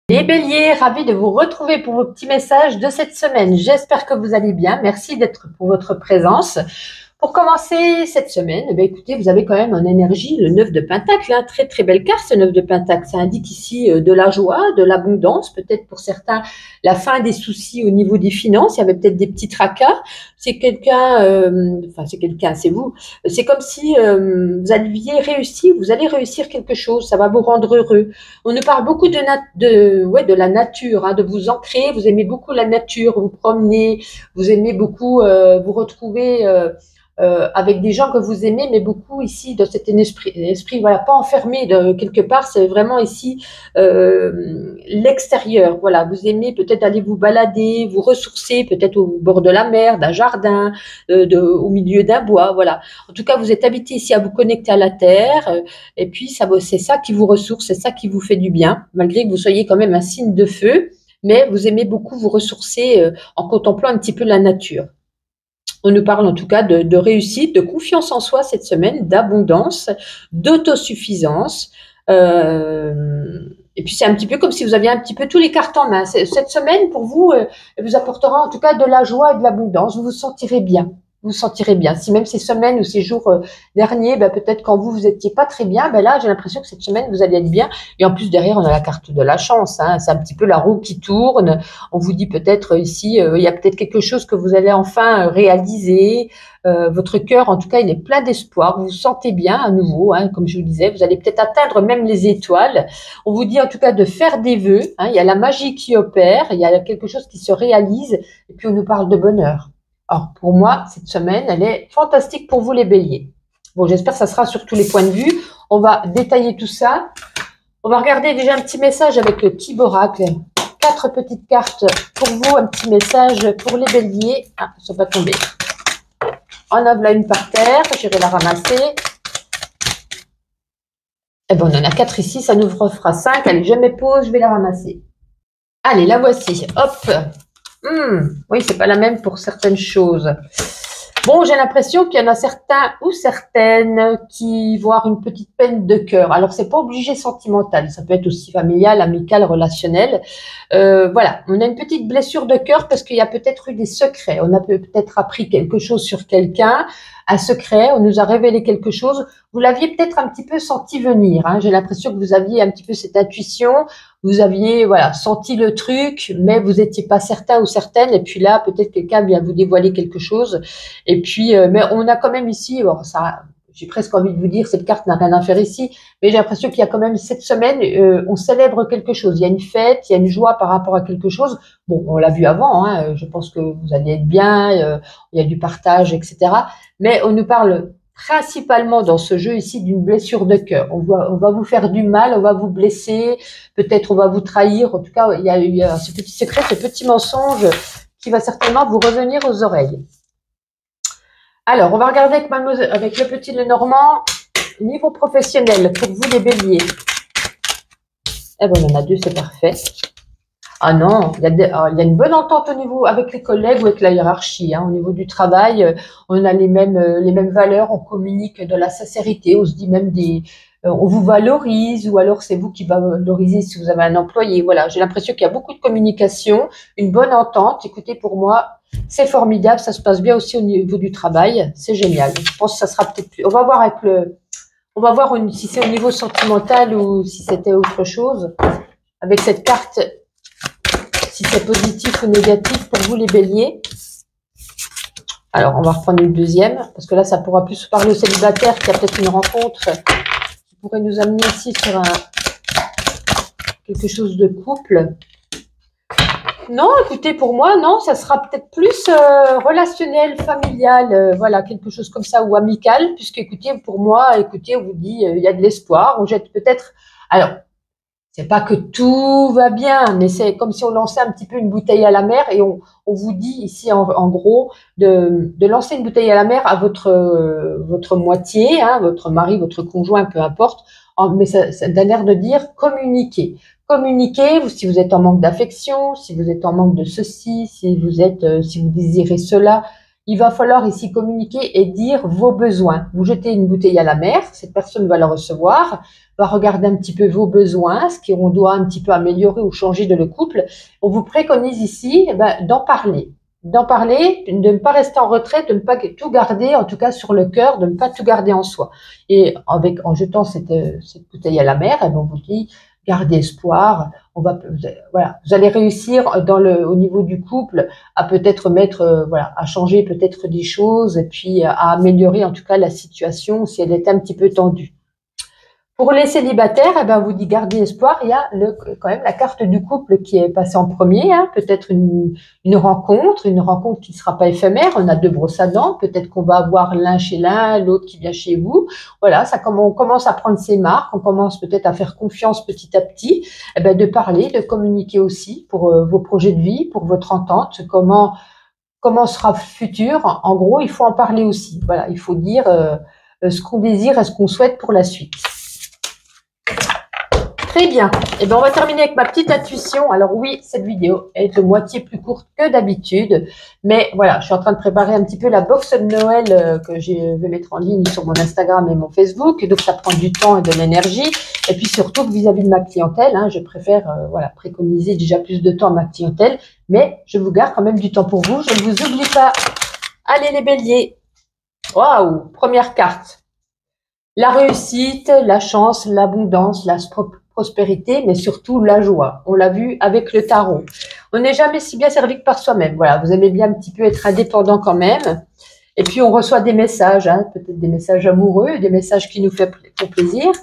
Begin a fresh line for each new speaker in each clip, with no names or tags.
Les béliers, ravis de vous retrouver pour vos petits messages de cette semaine. J'espère que vous allez bien. Merci d'être pour votre présence. Pour commencer cette semaine, écoutez, vous avez quand même en énergie le 9 de Pentacle, hein, très très belle carte ce 9 de Pentacle. Ça indique ici de la joie, de l'abondance, peut-être pour certains la fin des soucis au niveau des finances. Il y avait peut-être des petits tracas. C'est quelqu'un, c'est vous. C'est comme si vous aviez réussi, vous allez réussir quelque chose, ça va vous rendre heureux. On nous parle beaucoup de la nature, hein, de vous ancrer. Vous aimez beaucoup la nature, vous promenez, vous aimez beaucoup vous retrouver avec des gens que vous aimez, mais beaucoup ici dans cet esprit voilà, pas enfermé de quelque part. C'est vraiment ici l'extérieur. Voilà, vous aimez peut-être aller vous balader, vous ressourcer, peut-être au bord de la mer, d'un jardin, au milieu d'un bois. Voilà. En tout cas, vous êtes habité ici à vous connecter à la terre. Et puis, c'est ça qui vous ressource, c'est ça qui vous fait du bien, malgré que vous soyez quand même un signe de feu, mais vous aimez beaucoup vous ressourcer en contemplant un petit peu la nature. On nous parle en tout cas de réussite, de confiance en soi cette semaine, d'abondance, d'autosuffisance. Et puis c'est un petit peu comme si vous aviez un petit peu tous les cartes en main. Cette semaine, pour vous, vous apportera en tout cas de la joie et de l'abondance. Vous vous sentirez bien. Vous vous sentirez bien. Si même ces semaines ou ces jours derniers, peut-être quand vous étiez pas très bien, là, j'ai l'impression que cette semaine, vous allez être bien. Et en plus, derrière, on a la carte de la chance. Hein. C'est un petit peu la roue qui tourne. On vous dit peut-être ici, il y a peut-être quelque chose que vous allez enfin réaliser. Votre cœur, en tout cas, il est plein d'espoir. Vous vous sentez bien à nouveau, hein, comme je vous disais. Vous allez peut-être atteindre même les étoiles. On vous dit en tout cas de faire des vœux. Hein. Il y a la magie qui opère. Il y a quelque chose qui se réalise. Et puis, on nous parle de bonheur. Alors, pour moi, cette semaine, elle est fantastique pour vous, les béliers. Bon, j'espère que ça sera sur tous les points de vue. On va détailler tout ça. On va regarder déjà un petit message avec le petit oracle. 4 petites cartes pour vous, un petit message pour les béliers. Ah, elles ne sont pas tombées. On en a une par terre, j'irai la ramasser. Eh ben, on en a 4 ici, ça nous fera 5. Allez, je mets pause, je vais la ramasser. Allez, la voici. Hop. Oui, c'est pas la même pour certaines choses. Bon, j'ai l'impression qu'il y en a certains ou certaines qui vont avoir une petite peine de cœur. Alors, c'est pas obligé sentimental. Ça peut être aussi familial, amical, relationnel. Voilà, on a une petite blessure de cœur parce qu'il y a peut-être eu des secrets. On a peut-être appris quelque chose sur quelqu'un, un secret. On nous a révélé quelque chose. Vous l'aviez peut-être un petit peu senti venir. Hein. J'ai l'impression que vous aviez un petit peu cette intuition. Vous aviez senti le truc, mais vous n'étiez pas certain ou certaine. Et puis là, peut-être quelqu'un vient vous dévoiler quelque chose. Et puis, mais on a quand même ici, ça, j'ai presque envie de vous dire, cette carte n'a rien à faire ici, mais j'ai l'impression qu'il y a quand même cette semaine, on célèbre quelque chose. Il y a une fête, il y a une joie par rapport à quelque chose. Bon, on l'a vu avant, hein, je pense que vous allez être bien, il y a du partage, etc. Mais on nous parle principalement dans ce jeu ici d'une blessure de cœur. On va vous faire du mal, on va vous blesser, peut-être on va vous trahir. En tout cas, il y a ce petit secret, ce petit mensonge qui va certainement vous revenir aux oreilles. Alors, on va regarder avec le petit Lenormand, niveau professionnel, pour vous les béliers. Eh ben, on en a 2, c'est parfait. Ah non, il y a une bonne entente au niveau avec les collègues ou avec la hiérarchie. Hein. Au niveau du travail, on a les mêmes valeurs, on communique de la sincérité, on se dit même on vous valorise, ou alors c'est vous qui valorisez si vous avez un employé. Voilà, j'ai l'impression qu'il y a beaucoup de communication, une bonne entente. Écoutez, pour moi, c'est formidable, ça se passe bien aussi au niveau du travail, c'est génial. Je pense que ça sera peut-être plus. On va voir si c'est au niveau sentimental ou si c'était autre chose. Avec cette carte, si c'est positif ou négatif pour vous les béliers. Alors, on va reprendre une deuxième, parce que là, ça pourra plus parler aux célibataires qui a peut-être une rencontre qui pourrait nous amener ici sur quelque chose de couple. Non, écoutez, pour moi, non, ça sera peut-être plus relationnel, familial, voilà, quelque chose comme ça, ou amical, puisque, écoutez, pour moi, écoutez, on vous dit, il y a de l'espoir, on jette peut-être, alors, c'est pas que tout va bien, mais c'est comme si on lançait un petit peu une bouteille à la mer, et on vous dit ici, en gros, de lancer une bouteille à la mer à votre moitié, hein, votre mari, votre conjoint, peu importe, mais ça a l'air de dire communiquer. Communiquez, si vous êtes en manque d'affection, si vous êtes en manque de ceci, si vous désirez cela. il va falloir ici communiquer et dire vos besoins. Vous jetez une bouteille à la mer, cette personne va la recevoir, va regarder un petit peu vos besoins, ce qu'on doit un petit peu améliorer ou changer de le couple. On vous préconise ici d'en parler. D'en parler, de ne pas rester en retrait, de ne pas tout garder, en tout cas sur le cœur, de ne pas tout garder en soi. Et en jetant cette bouteille à la mer, on vous dit, gardez espoir, voilà, vous allez réussir au niveau du couple à peut-être à changer peut-être des choses et puis à améliorer en tout cas la situation si elle est un petit peu tendue. Pour les célibataires, vous dit gardez espoir. Il y a quand même la carte du couple qui est passée en premier. Hein, peut-être une rencontre qui ne sera pas éphémère. On a 2 brosses à dents. Peut-être qu'on va avoir l'un chez l'un, l'autre qui vient chez vous. Voilà, on commence à prendre ses marques. On commence peut-être à faire confiance petit à petit. De parler, de communiquer aussi pour vos projets de vie, pour votre entente. Comment sera le futur. En gros, il faut en parler aussi. Voilà, il faut dire ce qu'on désire et ce qu'on souhaite pour la suite. Très bien. On va terminer avec ma petite intuition. Alors oui, cette vidéo est de moitié plus courte que d'habitude. Mais voilà, je suis en train de préparer un petit peu la box de Noël que je vais mettre en ligne sur mon Instagram et mon Facebook. Donc, ça prend du temps et de l'énergie. Et puis surtout, vis-à-vis de ma clientèle, je préfère préconiser déjà plus de temps à ma clientèle. Mais je vous garde quand même du temps pour vous. Je ne vous oublie pas. Allez les béliers. Waouh, première carte. La réussite, la chance, l'abondance, la prospérité, mais surtout la joie. On l'a vu avec le tarot. On n'est jamais si bien servi que par soi-même. Voilà, vous aimez bien un petit peu être indépendant quand même. Et puis, on reçoit des messages, peut-être des messages amoureux, des messages qui nous font plaisir.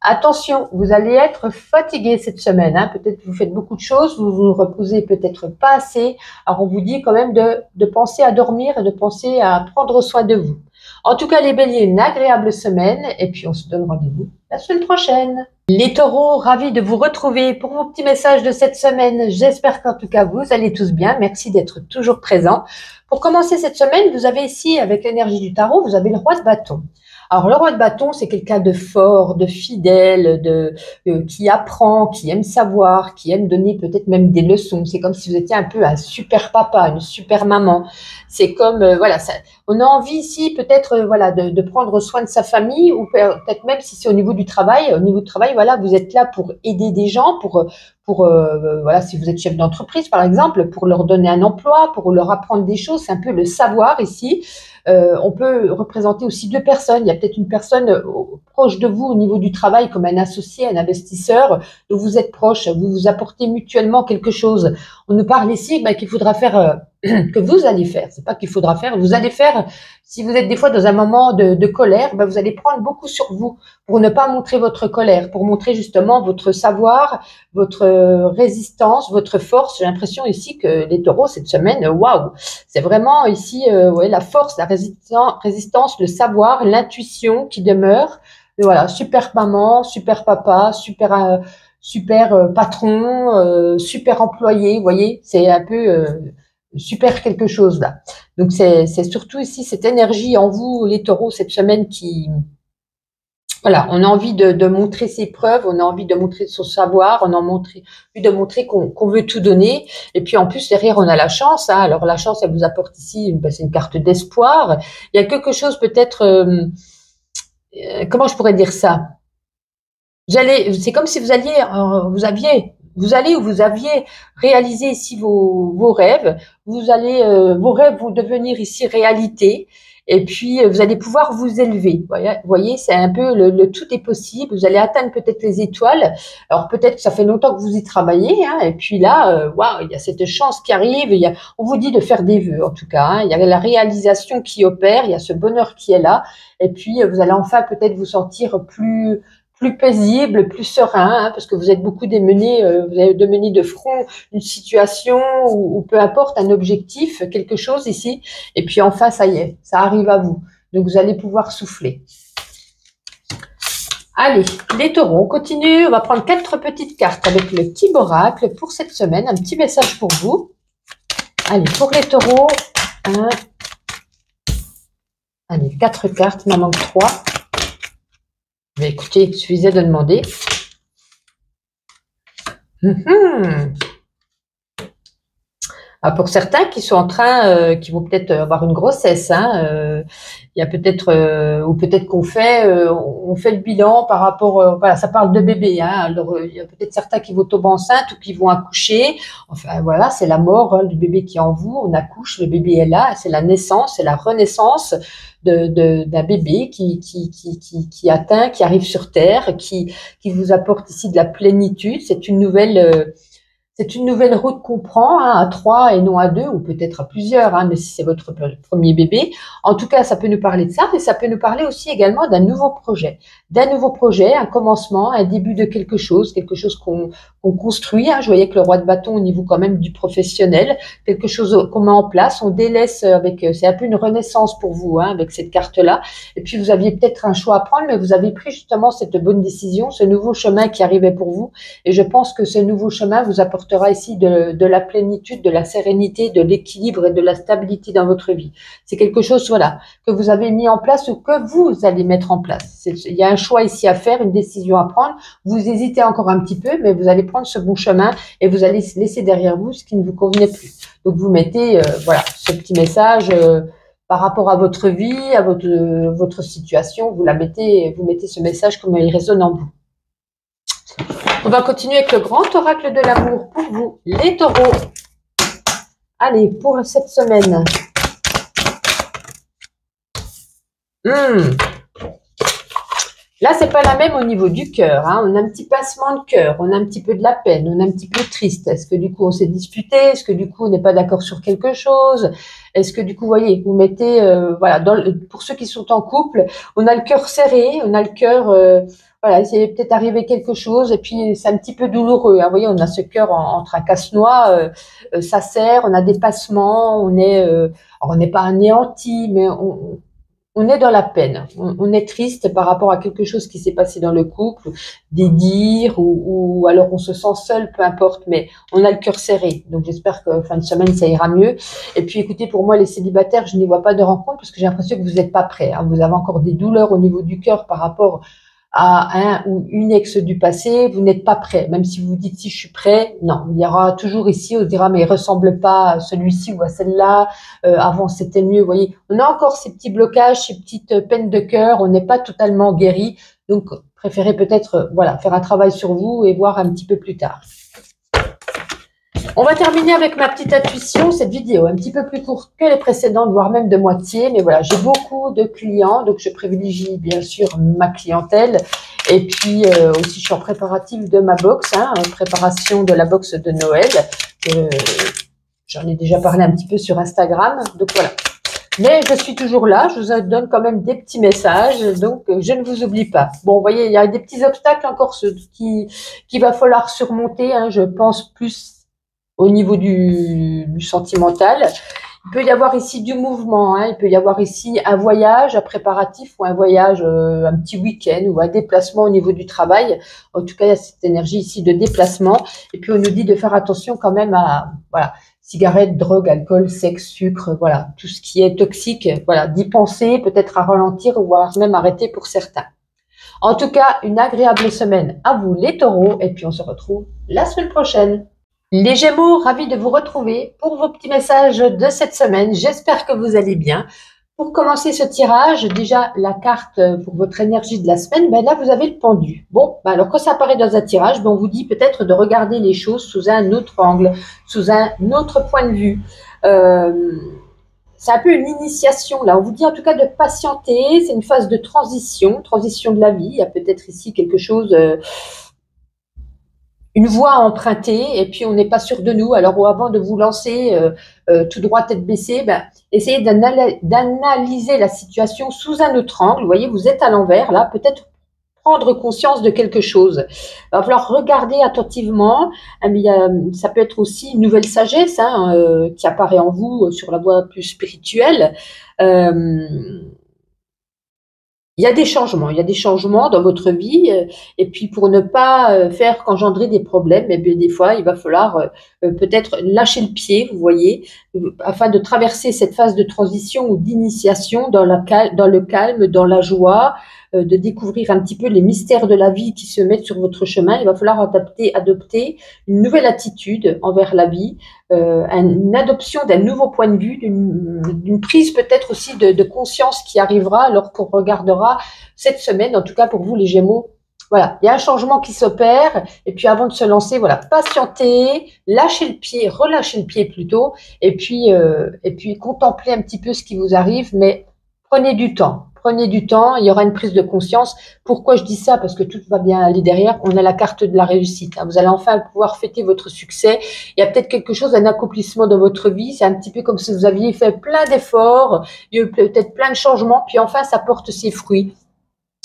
Attention, vous allez être fatigué cette semaine. Peut-être que vous faites beaucoup de choses, vous vous reposez peut-être pas assez. Alors, on vous dit quand même de penser à dormir et de penser à prendre soin de vous. En tout cas, les béliers, une agréable semaine et puis on se donne rendez-vous la semaine prochaine. Les taureaux, ravis de vous retrouver pour mon petit message de cette semaine. J'espère qu'en tout cas, vous allez tous bien. Merci d'être toujours présents. Pour commencer cette semaine, vous avez ici, avec l'énergie du tarot, vous avez le roi de bâton. Alors, le roi de bâton, c'est quelqu'un de fort, de fidèle, qui apprend, qui aime savoir, qui aime donner peut-être même des leçons. C'est comme si vous étiez un peu un super papa, une super maman. C'est comme, on a envie ici peut-être de prendre soin de sa famille ou peut-être même si c'est au niveau du travail. Au niveau du travail, vous êtes là pour aider des gens, si vous êtes chef d'entreprise par exemple, pour leur donner un emploi, pour leur apprendre des choses. C'est un peu le savoir ici. On peut représenter aussi 2 personnes. Il y a peut-être une personne proche de vous au niveau du travail, comme un associé, un investisseur, dont vous êtes proche, vous vous apportez mutuellement quelque chose. On nous parle ici qu'il faudra faire, que vous allez faire. C'est pas qu'il faudra faire, vous allez faire. Si vous êtes des fois dans un moment de colère, vous allez prendre beaucoup sur vous pour ne pas montrer votre colère, pour montrer justement votre savoir, votre résistance, votre force. J'ai l'impression ici que les taureaux, cette semaine, waouh, c'est vraiment ici la force, la résistance, le savoir, l'intuition qui demeure. Et voilà, super maman, super papa, super patron, super employé, vous voyez, c'est un peu super quelque chose là. Donc c'est surtout ici cette énergie en vous, les taureaux, cette semaine qui... Voilà, on a envie de montrer ses preuves, on a envie de montrer son savoir, on a envie de montrer qu'on veut tout donner. Et puis en plus, derrière, on a la chance. Alors la chance, elle vous apporte ici, c'est une carte d'espoir. Il y a quelque chose peut-être... comment je pourrais dire ça? C'est comme si vous aviez réalisé ici vos rêves. Vos rêves vont devenir ici réalité. Et puis, vous allez pouvoir vous élever. Vous voyez, c'est un peu le tout est possible. Vous allez atteindre peut-être les étoiles. Alors, peut-être que ça fait longtemps que vous y travaillez. Et puis là, il y a cette chance qui arrive. On vous dit de faire des vœux, en tout cas. Il y a la réalisation qui opère. Il y a ce bonheur qui est là. Et puis, vous allez enfin peut-être vous sentir plus paisible, plus serein, parce que vous êtes beaucoup démené, vous avez démené de front une situation ou peu importe, un objectif, quelque chose ici, et puis enfin, ça y est, ça arrive à vous. Donc, vous allez pouvoir souffler. Allez, les taureaux, on continue, on va prendre 4 petites cartes avec le petit oracle pour cette semaine, un petit message pour vous. Allez, pour les taureaux, 4 cartes, il m'en manque 3. Mais écoutez, il suffisait de demander. Ah, pour certains qui sont en train, qui vont peut-être avoir une grossesse, hein, il y a peut-être, ou peut-être on fait le bilan par rapport, voilà, ça parle de bébé, hein, alors il y a peut-être certains qui vont tomber enceinte ou qui vont accoucher. Enfin voilà, c'est la mort du bébé qui est en vous. On accouche, le bébé est là, c'est la naissance, c'est la renaissance d'un bébé qui atteint, qui arrive sur terre, qui vous apporte ici de la plénitude. C'est une nouvelle route qu'on prend, hein, à trois et non à deux, ou peut-être à plusieurs, hein, mais si c'est votre premier bébé. En tout cas, ça peut nous parler de ça, mais ça peut nous parler aussi également d'un nouveau projet. D'un nouveau projet, un commencement, un début de quelque chose qu'on construit. Hein. Je voyais que le roi de bâton au niveau quand même du professionnel, quelque chose qu'on met en place, on délaisse avec, c'est un peu une renaissance pour vous, hein, avec cette carte-là. Et puis vous aviez peut-être un choix à prendre, mais vous avez pris justement cette bonne décision, ce nouveau chemin qui arrivait pour vous. Et je pense que ce nouveau chemin vous apportera ici de la plénitude, de la sérénité, de l'équilibre et de la stabilité dans votre vie. C'est quelque chose, voilà, que vous avez mis en place ou que vous allez mettre en place. Il y a un choix ici à faire, une décision à prendre. Vous hésitez encore un petit peu, mais vous allez prendre ce bon chemin et vous allez laisser derrière vous ce qui ne vous convenait plus. Donc vous mettez, voilà, ce petit message par rapport à votre vie, à votre situation. Vous mettez ce message comme il résonne en vous. On va continuer avec le grand oracle de l'amour pour vous, les taureaux. Allez, pour cette semaine. Là, c'est pas la même au niveau du cœur. Hein. On a un petit passement de cœur, on a un petit peu de la peine, on a un petit peu triste. Est-ce que du coup on s'est disputé? Est-ce que du coup on n'est pas d'accord sur quelque chose? Est-ce que du coup, vous voyez, vous mettez, voilà, pour ceux qui sont en couple, on a le cœur serré, on a le cœur, voilà, c'est peut-être arrivé quelque chose et puis c'est un petit peu douloureux. Hein. Vous voyez, on a ce cœur entre un casse-noix, ça serre, on a des passements, alors on n'est pas anéanti, mais on est dans la peine, on est triste par rapport à quelque chose qui s'est passé dans le couple, des dires ou alors on se sent seul, peu importe, mais on a le cœur serré. Donc j'espère que fin de semaine ça ira mieux. Et puis écoutez, pour moi les célibataires, je n'y vois pas de rencontre parce que j'ai l'impression que vous n'êtes pas prêts. Hein. Vous avez encore des douleurs au niveau du cœur par rapport à un ou une ex du passé, vous n'êtes pas prêt. Même si vous vous dites si je suis prêt, non, il y aura toujours ici, on se dira mais il ressemble pas à celui-ci ou à celle-là, avant c'était mieux, vous voyez. On a encore ces petits blocages, ces petites peines de cœur, on n'est pas totalement guéri, donc préférez peut-être voilà, faire un travail sur vous et voir un petit peu plus tard. On va terminer avec ma petite intuition, cette vidéo un petit peu plus courte que les précédentes, voire même de moitié. Mais voilà, j'ai beaucoup de clients, donc je privilégie bien sûr ma clientèle. Et puis aussi, je suis en préparatif de ma box, hein, en préparation de la box de Noël. J'en ai déjà parlé un petit peu sur Instagram, donc voilà. Mais je suis toujours là, je vous donne quand même des petits messages, donc je ne vous oublie pas. Bon, vous voyez, il y a des petits obstacles encore qu'il va falloir surmonter, hein, je pense plus au niveau du sentimental. Il peut y avoir ici du mouvement, hein. Il peut y avoir ici un voyage, un préparatif ou un voyage, un petit week-end ou un déplacement au niveau du travail. En tout cas, il y a cette énergie ici de déplacement. Et puis, on nous dit de faire attention quand même à, voilà, cigarettes, drogue, alcool, sexe, sucre, voilà, tout ce qui est toxique, voilà, d'y penser, peut-être à ralentir ou à même arrêter pour certains. En tout cas, une agréable semaine à vous les taureaux et puis on se retrouve la semaine prochaine. Les Gémeaux, ravis de vous retrouver pour vos petits messages de cette semaine. J'espère que vous allez bien. Pour commencer ce tirage, déjà la carte pour votre énergie de la semaine, ben là vous avez le pendu. Bon, ben alors quand ça apparaît dans un tirage, ben on vous dit peut-être de regarder les choses sous un autre angle, sous un autre point de vue. C'est un peu une initiation là. On vous dit en tout cas de patienter. C'est une phase de transition de la vie. Il y a peut-être ici quelque chose... une voie à emprunter et puis on n'est pas sûr de nous. Alors avant de vous lancer tout droit tête baissée, ben, essayez d'analyser la situation sous un autre angle. Vous voyez, vous êtes à l'envers là, peut-être prendre conscience de quelque chose. Il va falloir regarder attentivement. Ça peut être aussi une nouvelle sagesse hein, qui apparaît en vous sur la voie plus spirituelle. Il y a des changements dans votre vie et puis pour ne pas faire qu'engendrer des problèmes, eh bien, des fois, il va falloir peut-être lâcher le pied, vous voyez, afin de traverser cette phase de transition ou d'initiation dans le calme, dans la joie, de découvrir un petit peu les mystères de la vie qui se mettent sur votre chemin. Il va falloir adopter une nouvelle attitude envers la vie, une adoption d'un nouveau point de vue, d'une prise peut-être aussi de conscience qui arrivera alors qu'on regardera cette semaine, en tout cas pour vous les Gémeaux. Voilà, il y a un changement qui s'opère, et puis avant de se lancer, voilà, patienter, lâcher le pied, relâcher le pied plutôt, et puis contempler un petit peu ce qui vous arrive, mais prenez du temps, il y aura une prise de conscience. Pourquoi je dis ça? Parce que tout va bien aller derrière, on a la carte de la réussite, hein. Vous allez enfin pouvoir fêter votre succès, il y a peut-être quelque chose, un accomplissement dans votre vie, c'est un petit peu comme si vous aviez fait plein d'efforts, il y a eu peut-être plein de changements, puis enfin ça porte ses fruits.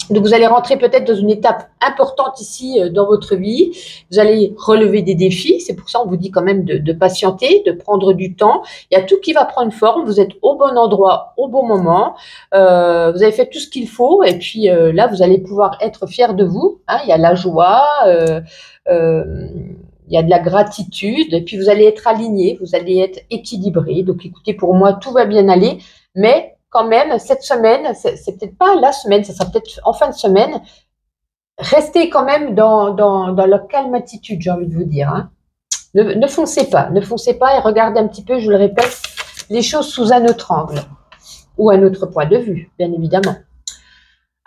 Donc, vous allez rentrer peut-être dans une étape importante ici dans votre vie. Vous allez relever des défis. C'est pour ça qu'on vous dit quand même de patienter, de prendre du temps. Il y a tout qui va prendre forme. Vous êtes au bon endroit, au bon moment. Vous avez fait tout ce qu'il faut. Et puis là, vous allez pouvoir être fiers de vous, hein. Il y a la joie, il y a de la gratitude. Et puis, vous allez être aligné, vous allez être équilibré. Donc, écoutez, pour moi, tout va bien aller. Mais quand même, cette semaine, c'est peut-être pas la semaine, ça sera peut-être en fin de semaine, restez quand même dans la calme attitude, j'ai envie de vous dire, hein. Ne foncez pas et regardez un petit peu, je le répète, les choses sous un autre angle ou un autre point de vue, bien évidemment.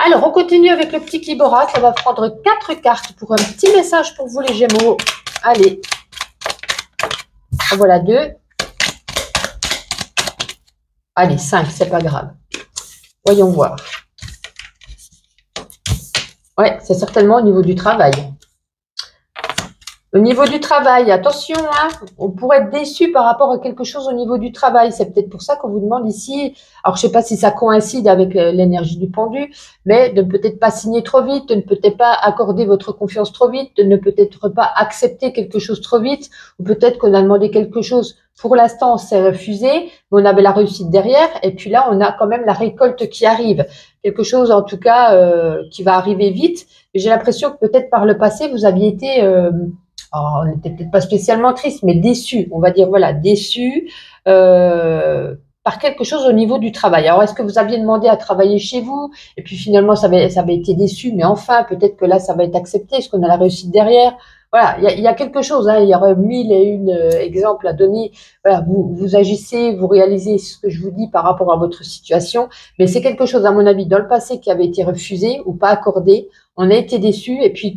Alors, on continue avec le petit Cliboracle. On va prendre 4 cartes pour un petit message pour vous les Gémeaux. Allez, voilà 2. Allez, 5, c'est pas grave. Voyons voir. Ouais, c'est certainement au niveau du travail. Au niveau du travail, attention, hein, on pourrait être déçu par rapport à quelque chose au niveau du travail. C'est peut-être pour ça qu'on vous demande ici, alors je ne sais pas si ça coïncide avec l'énergie du pendu, mais de ne peut-être pas signer trop vite, de ne peut-être pas accorder votre confiance trop vite, de ne peut-être pas accepter quelque chose trop vite, ou peut-être qu'on a demandé quelque chose, pour l'instant on s'est refusé, mais on avait la réussite derrière, et puis là on a quand même la récolte qui arrive. Quelque chose en tout cas qui va arriver vite, et j'ai l'impression que peut-être par le passé vous aviez été... on n'était peut-être pas spécialement triste, mais déçu, on va dire, voilà, déçu par quelque chose au niveau du travail. Alors, est-ce que vous aviez demandé à travailler chez vous, et puis finalement, ça avait été déçu, mais enfin, peut-être que là, ça va être accepté, est-ce qu'on a la réussite derrière? Voilà, il y a quelque chose, hein, il y aurait 1001 exemples à donner. Voilà, vous agissez, vous réalisez ce que je vous dis par rapport à votre situation, mais c'est quelque chose, à mon avis, dans le passé qui avait été refusé ou pas accordé. On a été déçu, et puis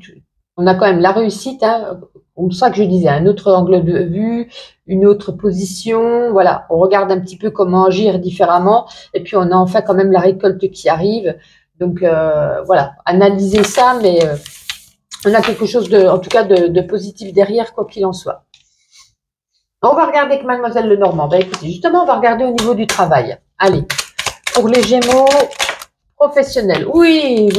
on a quand même la réussite, hein, comme ça que je disais, un autre angle de vue, une autre position, voilà, on regarde un petit peu comment agir différemment, et puis on a enfin quand même la récolte qui arrive, donc voilà, analysez ça, mais on a quelque chose en tout cas de positif derrière, quoi qu'il en soit. On va regarder avec Mademoiselle Lenormand. Ben écoutez, justement, on va regarder au niveau du travail. Allez, pour les Gémeaux, professionnel. Oui,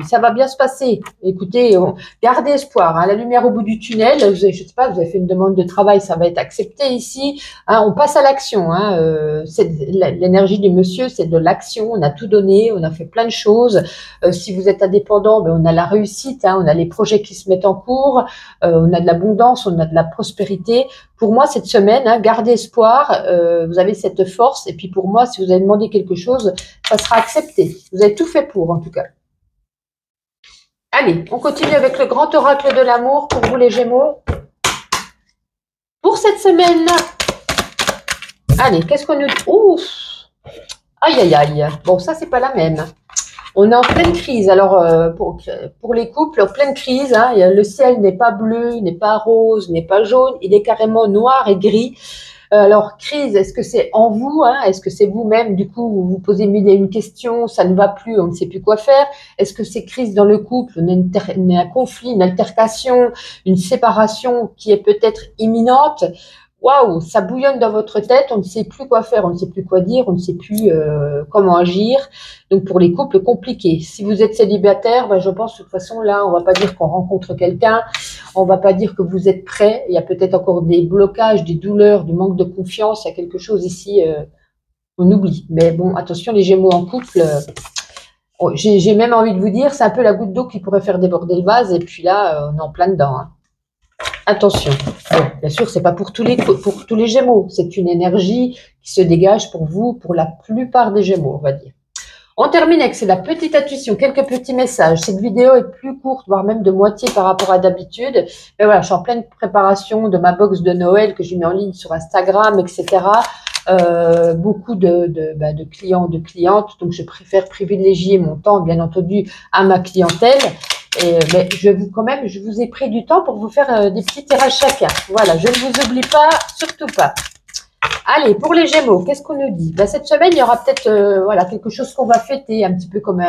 ça va bien se passer. Écoutez, gardez espoir, hein, la lumière au bout du tunnel. Je ne sais pas, vous avez fait une demande de travail, ça va être accepté ici. Hein, on passe à l'action. Hein, l'énergie du monsieur, c'est de l'action. On a tout donné, on a fait plein de choses. Si vous êtes indépendant, ben, on a la réussite, hein, on a les projets qui se mettent en cours, on a de l'abondance, on a de la prospérité. Pour moi, cette semaine, hein, gardez espoir, vous avez cette force. Et puis pour moi, si vous avez demandé quelque chose, ça sera accepté. Vous avez tout fait pour, en tout cas. Allez, on continue avec le grand oracle de l'amour pour vous les Gémeaux. Pour cette semaine, allez, qu'est-ce qu'on nous dit? Ouf! Aïe, aïe, aïe. Bon, ça, c'est pas la même. On est en pleine crise. Alors, pour les couples, en pleine crise, hein, le ciel n'est pas bleu, n'est pas rose, n'est pas jaune. Il est carrément noir et gris. Alors, crise, est-ce que c'est en vous, hein? Est-ce que c'est vous-même? Du coup, vous vous posez mille et une questions, ça ne va plus, on ne sait plus quoi faire. Est-ce que c'est crise dans le couple? On a un conflit, une altercation, une séparation qui est peut-être imminente. Waouh, ça bouillonne dans votre tête, on ne sait plus quoi faire, on ne sait plus quoi dire, on ne sait plus comment agir. Donc pour les couples compliqués. Si vous êtes célibataire, ben je pense de toute façon là, on va pas dire qu'on rencontre quelqu'un, on va pas dire que vous êtes prêt. Il y a peut-être encore des blocages, des douleurs, du manque de confiance. Il y a quelque chose ici, on oublie. Mais bon, attention, les Gémeaux en couple. J'ai même envie de vous dire, c'est un peu la goutte d'eau qui pourrait faire déborder le vase. Et puis là, on est en plein dedans. Hein. Attention, bon, bien sûr, c'est pas pour tous les Gémeaux. C'est une énergie qui se dégage pour vous, pour la plupart des Gémeaux, on va dire. On termine avec la petite intuition, quelques petits messages. Cette vidéo est plus courte, voire même de moitié par rapport à d'habitude. Mais voilà, je suis en pleine préparation de ma box de Noël que j'ai mis en ligne sur Instagram, etc. Beaucoup de clients, de clientes. Donc, je préfère privilégier mon temps, bien entendu, à ma clientèle. Mais je vous ai pris du temps pour vous faire des petits tirages chacun. Voilà, je ne vous oublie pas, surtout pas. Allez, pour les Gémeaux, qu'est-ce qu'on nous dit? Cette semaine, il y aura peut-être voilà, quelque chose qu'on va fêter, un petit peu comme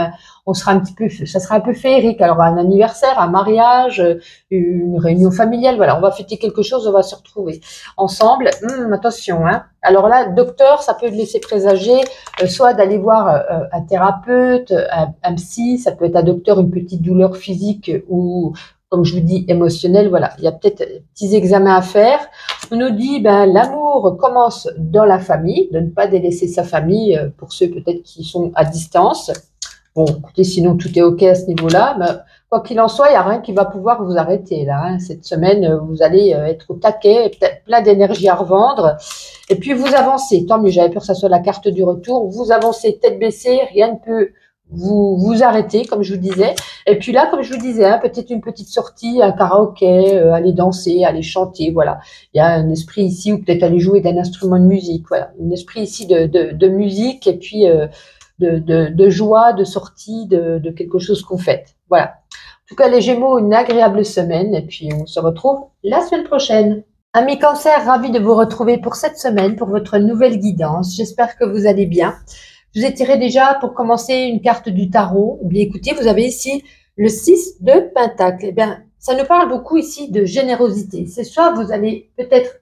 ça sera un peu féerique. Alors, un anniversaire, un mariage, une réunion familiale, voilà, on va fêter quelque chose, on va se retrouver ensemble. Attention, hein. Alors là, docteur, ça peut laisser présager soit d'aller voir un thérapeute, un psy, ça peut être un docteur, une petite douleur physique ou, comme je vous dis, émotionnelle. Voilà, il y a peut-être des petits examens à faire. On nous dit, l'amour commence dans la famille, de ne pas délaisser sa famille pour ceux peut-être qui sont à distance. Bon, écoutez, sinon tout est OK à ce niveau-là. Mais quoi qu'il en soit, il n'y a rien qui va pouvoir vous arrêter là. Hein. Cette semaine, vous allez être au taquet, plein d'énergie à revendre. Et puis vous avancez. Tant mieux, j'avais peur que ça soit la carte du retour. Vous avancez tête baissée, rien ne peut vous arrêtez, comme je vous disais. Et puis là, comme je vous disais, hein, peut-être une petite sortie, un karaoké, aller danser, aller chanter, voilà. Il y a un esprit ici, ou peut-être aller jouer d'un instrument de musique, voilà. Un esprit ici de musique, et puis de joie, de sortie, de quelque chose qu'on fête. Voilà. En tout cas, les Gémeaux, une agréable semaine, et puis on se retrouve la semaine prochaine. Amis Cancer, ravi de vous retrouver pour cette semaine, pour votre nouvelle guidance. J'espère que vous allez bien. Je vous ai tiré déjà pour commencer une carte du tarot. Eh bien, écoutez, vous avez ici le 6 de Pentacle. Eh bien, ça nous parle beaucoup ici de générosité. C'est soit vous allez peut-être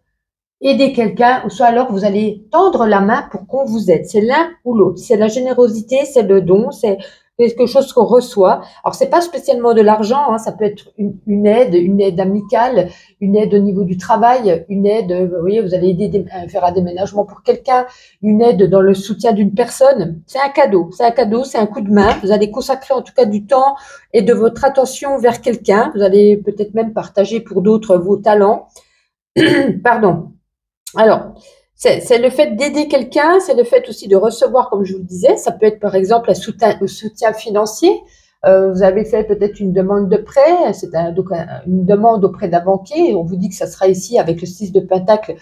aider quelqu'un, ou soit alors vous allez tendre la main pour qu'on vous aide. C'est l'un ou l'autre. C'est la générosité, c'est le don, c'est quelque chose qu'on reçoit. Alors, c'est pas spécialement de l'argent, hein, ça peut être une aide amicale, une aide au niveau du travail, une aide, vous voyez, vous allez aider à faire un déménagement pour quelqu'un, une aide dans le soutien d'une personne. C'est un cadeau, c'est un coup de main. Vous allez consacrer en tout cas du temps et de votre attention vers quelqu'un. Vous allez peut-être même partager pour d'autres vos talents. Pardon. Alors, c'est le fait d'aider quelqu'un, c'est le fait aussi de recevoir, comme je vous le disais. Ça peut être par exemple un soutien financier. Vous avez fait peut-être une demande de prêt, c'est une demande auprès d'un banquier. On vous dit que ça sera ici avec le 6 de Pentacle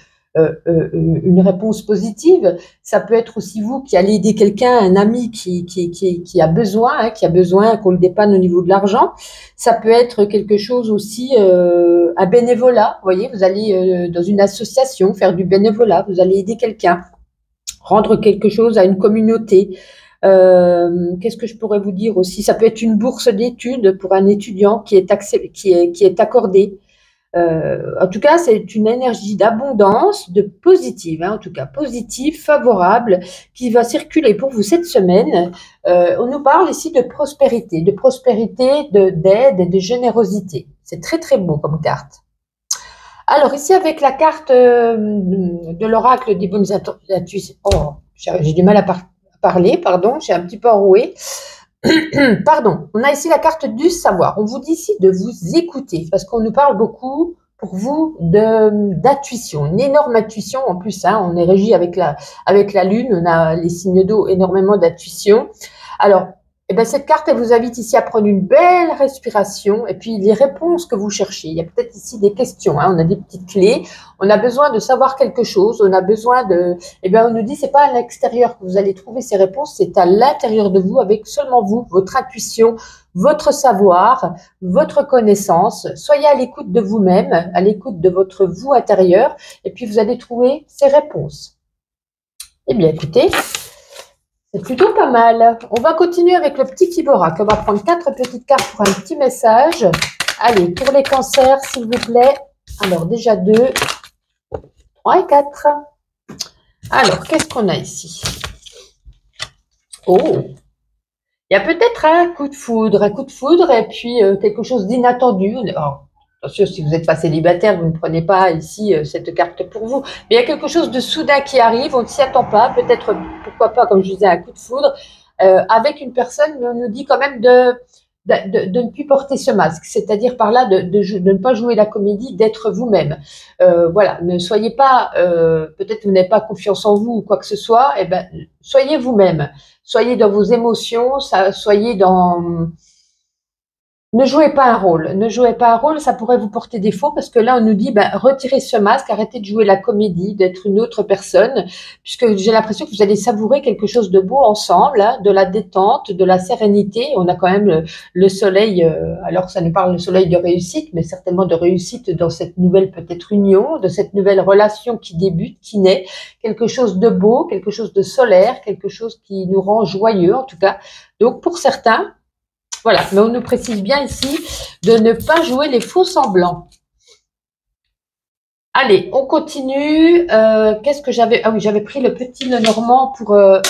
une réponse positive. Ça peut être aussi vous qui allez aider quelqu'un, un ami qui a besoin, hein, qu'on le dépanne au niveau de l'argent. Ça peut être quelque chose aussi, un bénévolat. Vous voyez, vous allez dans une association faire du bénévolat, vous allez aider quelqu'un, rendre quelque chose à une communauté. Qu'est-ce que je pourrais vous dire aussi? Ça peut être une bourse d'études pour un étudiant qui est accordée. En tout cas, c'est une énergie d'abondance, de positive, hein, en tout cas positive, favorable, qui va circuler pour vous cette semaine. On nous parle ici de prospérité, d'aide et de générosité. C'est très très beau comme carte. Alors ici avec la carte de l'oracle des bonnes intuitions. Oh, j'ai du mal à parler, pardon, j'ai un petit peu enroué. Pardon, on a ici la carte du savoir. On vous dit ici de vous écouter parce qu'on nous parle beaucoup pour vous d'intuition, une énorme intuition en plus. Hein, on est régi avec la lune, on a les signes d'eau, énormément d'intuition. Alors, cette carte, elle vous invite ici à prendre une belle respiration et puis les réponses que vous cherchez. Il y a peut-être ici des questions, hein, on a des petites clés, on a besoin de savoir quelque chose, on a besoin de... on nous dit c'est pas à l'extérieur que vous allez trouver ces réponses, c'est à l'intérieur de vous, avec seulement vous, votre intuition, votre savoir, votre connaissance. Soyez à l'écoute de vous-même, à l'écoute de votre vous intérieur et puis vous allez trouver ces réponses. Eh bien, écoutez... C'est plutôt pas mal. On va continuer avec le petit Kiborak. On va prendre 4 petites cartes pour un petit message. Allez, pour les cancers, s'il vous plaît. Alors, déjà 2, 3 et 4. Alors, qu'est-ce qu'on a ici? Oh, il y a peut-être un coup de foudre et puis quelque chose d'inattendu. Attention, si vous n'êtes pas célibataire, vous ne prenez pas ici cette carte pour vous. Mais il y a quelque chose de soudain qui arrive, on ne s'y attend pas. Peut-être, pourquoi pas, comme je disais, un coup de foudre avec une personne, mais on nous dit quand même de de ne plus porter ce masque, c'est-à-dire par là de ne pas jouer la comédie, d'être vous-même. Voilà, ne soyez pas, peut-être que vous n'avez pas confiance en vous ou quoi que ce soit, eh ben, soyez vous-même. Soyez dans vos émotions, soyez dans... Ne jouez pas un rôle, ne jouez pas un rôle, ça pourrait vous porter défaut parce que là on nous dit ben, retirez ce masque, arrêtez de jouer la comédie, d'être une autre personne, puisque j'ai l'impression que vous allez savourer quelque chose de beau ensemble, hein, de la détente, de la sérénité. On a quand même le soleil, alors ça nous parle le soleil de réussite, mais certainement de réussite dans cette nouvelle peut-être union, de cette nouvelle relation qui débute, qui naît, quelque chose de beau, quelque chose de solaire, quelque chose qui nous rend joyeux en tout cas. Donc pour certains, voilà, mais on nous précise bien ici de ne pas jouer les faux semblants. Allez, on continue. Qu'est-ce que j'avais? Ah oui, j'avais pris le petit Lenormand pour un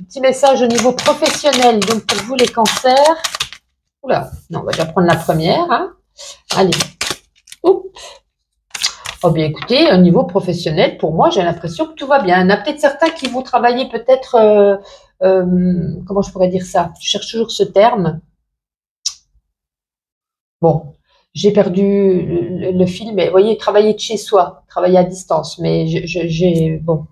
petit message au niveau professionnel. Donc pour vous les cancers. Oula, non, on va déjà prendre la première. Hein. Allez. Oups. Oh bien écoutez, au niveau professionnel, pour moi, j'ai l'impression que tout va bien. Il y en a peut-être certains qui vont travailler peut-être... comment je pourrais dire ça? Je cherche toujours ce terme. Bon, j'ai perdu le fil, mais vous voyez, travailler de chez soi, travailler à distance, mais j'ai... Bon,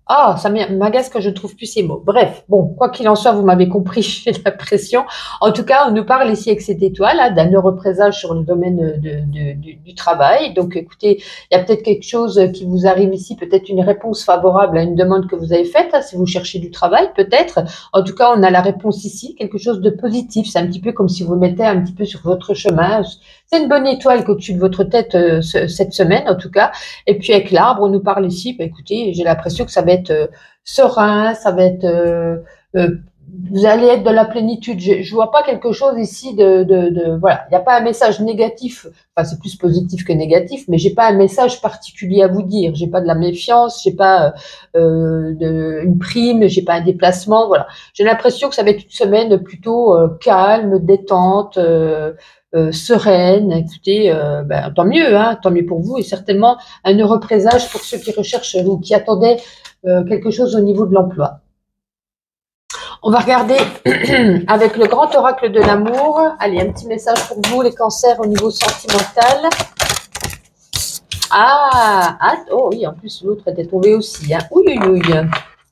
ah, ça m'agace que je ne trouve plus ces mots. Bref, bon, quoi qu'il en soit, vous m'avez compris, j'ai l'impression. En tout cas, on nous parle ici avec cette étoile, hein, d'un heureux présage sur le domaine du travail. Donc, écoutez, il y a peut-être quelque chose qui vous arrive ici, peut-être une réponse favorable à une demande que vous avez faite, hein, si vous cherchez du travail, peut-être. En tout cas, on a la réponse ici, quelque chose de positif. C'est un petit peu comme si vous mettez un petit peu sur votre chemin. C'est une bonne étoile qu'au-dessus de votre tête cette semaine, en tout cas. Et puis avec l'arbre, on nous parle ici, bah, écoutez, j'ai l'impression que ça va être serein, ça va être... vous allez être dans la plénitude. Je vois pas quelque chose ici voilà, il n'y a pas un message négatif, enfin c'est plus positif que négatif, mais j'ai pas un message particulier à vous dire. J'ai pas de la méfiance, j'ai pas une prime, j'ai pas un déplacement, voilà. J'ai l'impression que ça va être une semaine plutôt calme, détente, sereine. Écoutez, ben, tant mieux, hein, tant mieux pour vous et certainement un heureux présage pour ceux qui recherchent ou qui attendaient quelque chose au niveau de l'emploi. On va regarder avec le grand oracle de l'amour. Allez, un petit message pour vous, les cancers au niveau sentimental. Oh oui, en plus l'autre était tombé aussi. Hein. Ouïe.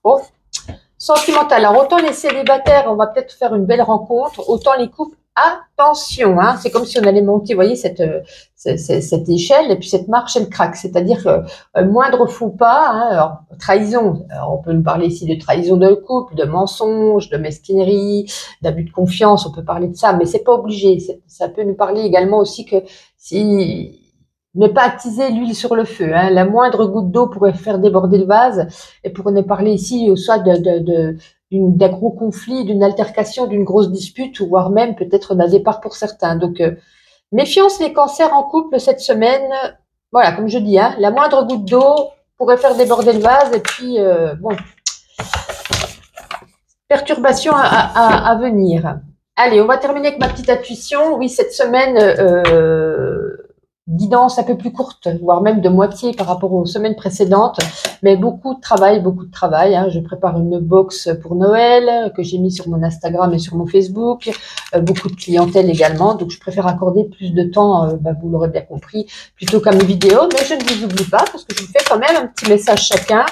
Bon, sentimental. Alors, autant les célibataires, on va peut-être faire une belle rencontre, autant les couples, attention, hein, c'est comme si on allait monter, vous voyez, cette échelle, et puis cette marche, elle craque. C'est-à-dire que moindre faux pas, hein, alors, trahison, alors, on peut nous parler ici de trahison de couple, de mensonge, de mesquinerie, d'abus de confiance, on peut parler de ça, mais c'est pas obligé. Ça peut nous parler également aussi que si... Ne pas attiser l'huile sur le feu. Hein. La moindre goutte d'eau pourrait faire déborder le vase. Et pour ne parler ici soit d'un gros conflit, d'une altercation, d'une grosse dispute, ou voire même peut-être d'un départ pour certains. Donc, méfiance les cancers en couple cette semaine. Voilà, comme je dis, hein, la moindre goutte d'eau pourrait faire déborder le vase. Et puis, bon, perturbation à venir. Allez, on va terminer avec ma petite intuition. Oui, cette semaine... guidance un peu plus courte, voire même de moitié par rapport aux semaines précédentes, mais beaucoup de travail. Hein. Je prépare une box pour Noël que j'ai mis sur mon Instagram et sur mon Facebook, beaucoup de clientèle également, donc je préfère accorder plus de temps, vous l'aurez bien compris, plutôt qu'à mes vidéos, mais je ne vous oublie pas parce que je vous fais quand même un petit message chacun.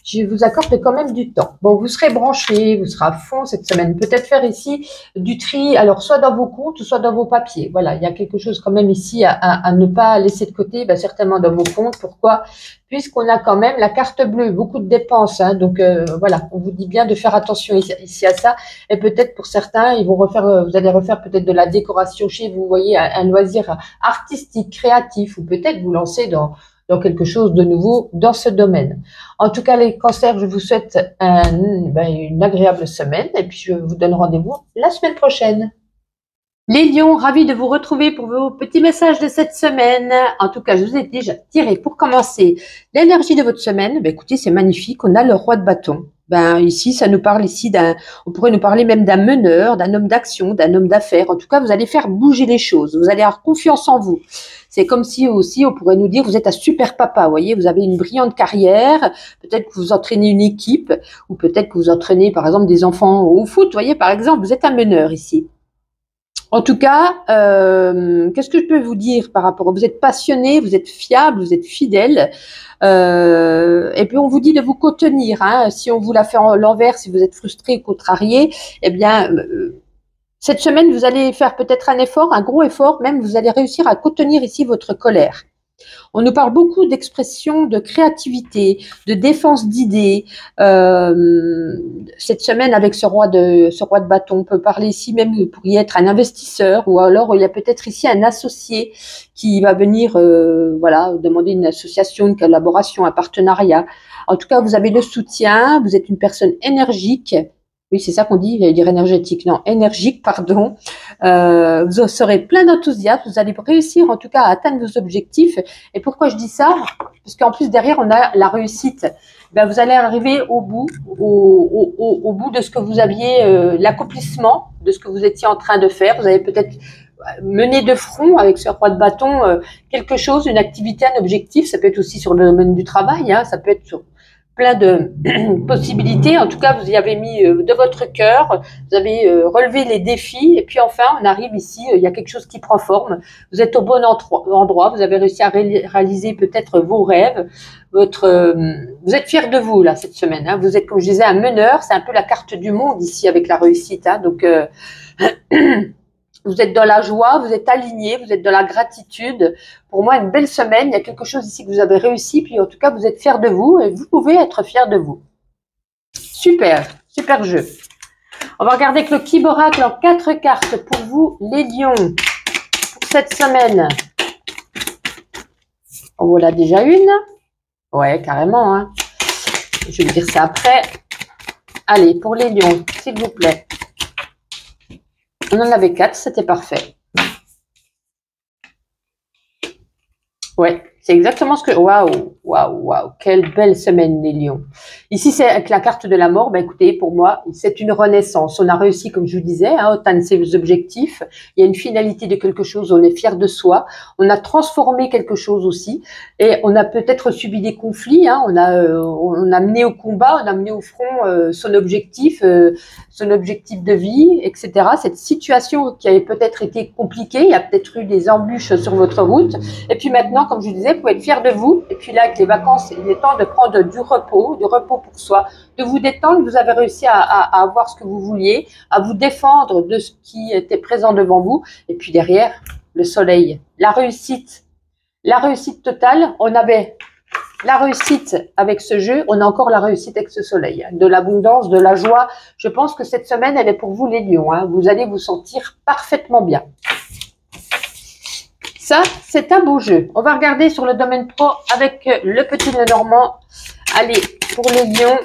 Je vous accorde quand même du temps. Bon, vous serez branchés, vous serez à fond cette semaine. Peut-être faire ici du tri, alors soit dans vos comptes, soit dans vos papiers. Voilà, il y a quelque chose quand même ici à ne pas laisser de côté, certainement dans vos comptes. Pourquoi? Puisqu'on a quand même la carte bleue, beaucoup de dépenses. Hein, donc voilà, on vous dit bien de faire attention ici à ça. Et peut-être pour certains, ils vont refaire, vous allez refaire peut-être de la décoration chez vous, voyez, un loisir artistique, créatif, ou peut-être vous lancer dans quelque chose de nouveau dans ce domaine. En tout cas, les cancers, je vous souhaite une agréable semaine et puis je vous donne rendez-vous la semaine prochaine. Les lions, ravis de vous retrouver pour vos petits messages de cette semaine. En tout cas, je vous ai déjà tiré pour commencer l'énergie de votre semaine. Écoutez, c'est magnifique. On a le roi de bâton. Ici, ça nous parle ici on pourrait nous parler même d'un meneur, d'un homme d'action, d'un homme d'affaires. En tout cas, vous allez faire bouger les choses. Vous allez avoir confiance en vous. C'est comme si aussi, on pourrait nous dire, vous êtes un super papa, vous voyez, vous avez une brillante carrière, peut-être que vous entraînez une équipe, ou peut-être que vous entraînez, par exemple, des enfants au foot, vous voyez, par exemple, vous êtes un meneur ici. En tout cas, qu'est-ce que je peux vous dire par rapport? Vous êtes passionné, vous êtes fiable, vous êtes fidèle. Et puis on vous dit de vous contenir. Hein. Si on vous la fait en l'envers, si vous êtes frustré ou contrarié, eh bien, cette semaine, vous allez faire peut-être un effort, un gros effort, même vous allez réussir à contenir ici votre colère. On nous parle beaucoup d'expression, de créativité, de défense d'idées. Cette semaine, avec ce roi de bâton, on peut parler ici même, vous pourriez être un investisseur ou alors il y a peut-être ici un associé qui va venir voilà, demander une association, une collaboration, un partenariat. En tout cas, vous avez le soutien, vous êtes une personne énergique. Oui, c'est ça qu'on dit, j'allais dire énergétique, non, énergique, pardon. Vous serez plein d'enthousiasme, vous allez réussir en tout cas à atteindre vos objectifs. Et pourquoi je dis ça? Parce qu'en plus derrière on a la réussite. Ben, vous allez arriver au bout, au bout de ce que vous aviez, l'accomplissement de ce que vous étiez en train de faire. Vous avez peut-être mené de front avec ce roi de bâton quelque chose, une activité, un objectif. Ça peut être aussi sur le domaine du travail, hein, ça peut être sur plein de possibilités. En tout cas, vous y avez mis de votre cœur, vous avez relevé les défis, et puis enfin, on arrive ici, il y a quelque chose qui prend forme. Vous êtes au bon endroit, vous avez réussi à réaliser peut-être vos rêves, vous êtes fier de vous là cette semaine. Hein. Vous êtes, comme je disais, un meneur. C'est un peu la carte du monde ici avec la réussite. Hein. Donc vous êtes dans la joie, vous êtes aligné, vous êtes dans la gratitude. Pour moi, une belle semaine. Il y a quelque chose ici que vous avez réussi. Puis en tout cas, vous êtes fier de vous et vous pouvez être fier de vous. Super, super jeu. On va regarder avec le Kib Oracle en 4 cartes pour vous, les lions, pour cette semaine. En voilà déjà une. Ouais, carrément. Hein. Je vais vous dire ça après. Allez, pour les lions, s'il vous plaît. On en avait 4, c'était parfait. Ouais, c'est exactement ce que... Waouh, waouh, waouh, quelle belle semaine, les lions. Ici, c'est avec la carte de la mort. Ben, écoutez, pour moi, c'est une renaissance. On a réussi, comme je vous disais, à atteindre ses objectifs. Il y a une finalité de quelque chose. On est fier de soi. On a transformé quelque chose aussi. Et on a peut-être subi des conflits. Hein. On a mené au combat, on a mené au front son objectif de vie, etc. Cette situation qui avait peut-être été compliquée. Il y a peut-être eu des embûches sur votre route. Et puis maintenant, comme je vous disais, vous pouvez être fier de vous. Et puis là, avec les vacances, il est temps de prendre du repos pour soi, de vous détendre. Vous avez réussi à avoir ce que vous vouliez, à vous défendre de ce qui était présent devant vous. Et puis derrière, le soleil, la réussite totale. On avait la réussite avec ce jeu, on a encore la réussite avec ce soleil. De l'abondance, de la joie. Je pense que cette semaine, elle est pour vous les lions. Hein. Vous allez vous sentir parfaitement bien. Ça, c'est un beau jeu. On va regarder sur le domaine pro avec le petit Lenormand. Allez, pour les lions.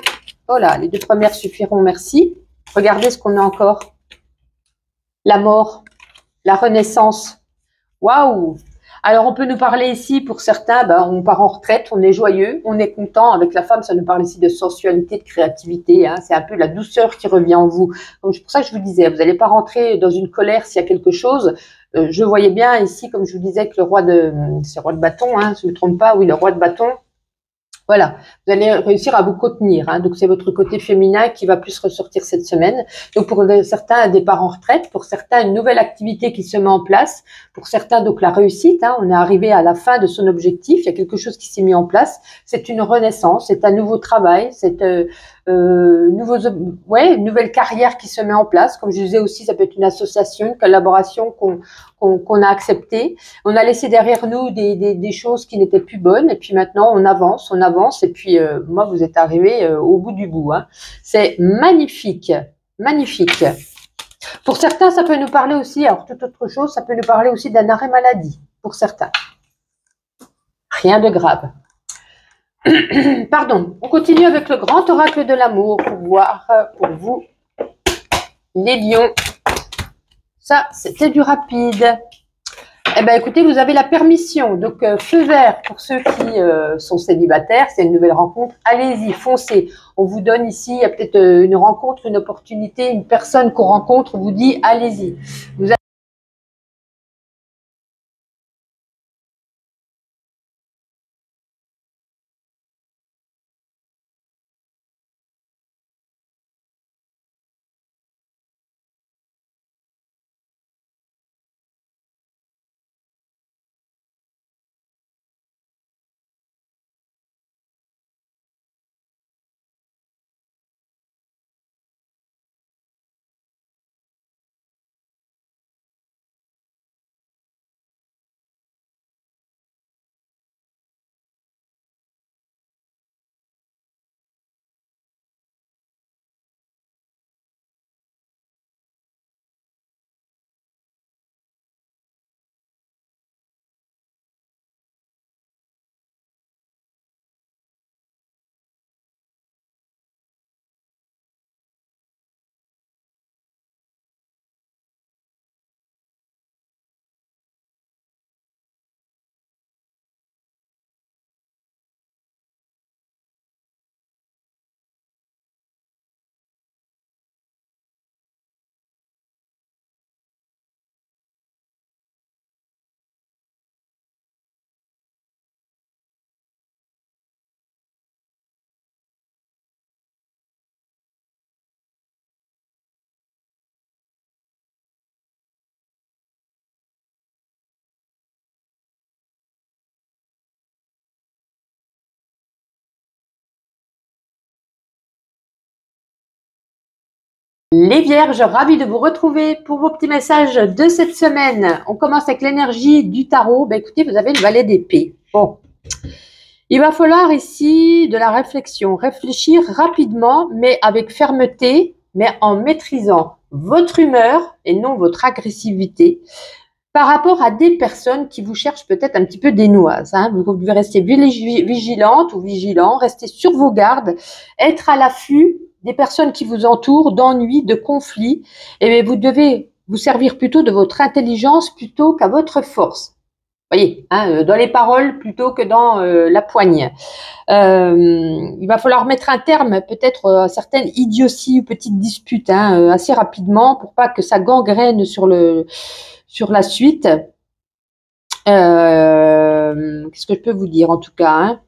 Oh là, les 2 premières suffiront, merci. Regardez ce qu'on a encore. La mort, la renaissance. Waouh! Alors, on peut nous parler ici, pour certains, ben, on part en retraite, on est joyeux, on est content. Avec la femme, ça nous parle ici de sensualité, de créativité. Hein. C'est un peu la douceur qui revient en vous. Donc, c'est pour ça que je vous disais, vous n'allez pas rentrer dans une colère s'il y a quelque chose. Je voyais bien ici, comme je vous disais, que le roi de... C'est le roi de bâton, hein, si je ne me trompe pas. Oui, le roi de bâton. Voilà, vous allez réussir à vous contenir. Hein. Donc, c'est votre côté féminin qui va plus ressortir cette semaine. Donc, pour certains, un départ en retraite. Pour certains, une nouvelle activité qui se met en place. Pour certains, donc, la réussite. Hein. On est arrivé à la fin de son objectif. Il y a quelque chose qui s'est mis en place. C'est une renaissance. C'est un nouveau travail. C'est une nouvelle carrière qui se met en place. Comme je disais aussi, ça peut être une association, une collaboration qu'on a acceptée. On a laissé derrière nous des choses qui n'étaient plus bonnes. Et puis maintenant, on avance. Et puis, moi, vous êtes arrivé au bout du bout. Hein. C'est magnifique. Magnifique. Pour certains, ça peut nous parler aussi, alors toute autre chose, ça peut nous parler aussi d'un arrêt maladie. Pour certains. Rien de grave. Pardon. On continue avec le grand oracle de l'amour pour voir pour vous les lions. Ça, c'était du rapide. Eh bien, écoutez, vous avez la permission. Donc, feu vert pour ceux qui sont célibataires. C'est une nouvelle rencontre. Allez-y, foncez. On vous donne ici, il y a peut-être une rencontre, une opportunité, une personne qu'on rencontre vous dit, allez-y. Vous Les Vierges, ravis de vous retrouver pour vos petits messages de cette semaine. On commence avec l'énergie du tarot. Ben, écoutez, vous avez le valet d'épée. Bon, il va falloir ici de la réflexion, réfléchir rapidement, mais avec fermeté, mais en maîtrisant votre humeur et non votre agressivité par rapport à des personnes qui vous cherchent peut-être un petit peu des noises. Hein. Vous devez rester vigilante ou vigilant, rester sur vos gardes, être à l'affût des personnes qui vous entourent, d'ennuis, de conflits, et vous devez vous servir plutôt de votre intelligence plutôt qu'à votre force. Vous voyez, hein, dans les paroles plutôt que dans la poigne. Il va falloir mettre un terme peut-être à certaines idioties ou petites disputes assez rapidement pour pas que ça gangrène sur la suite. Qu'est-ce que je peux vous dire en tout cas, hein?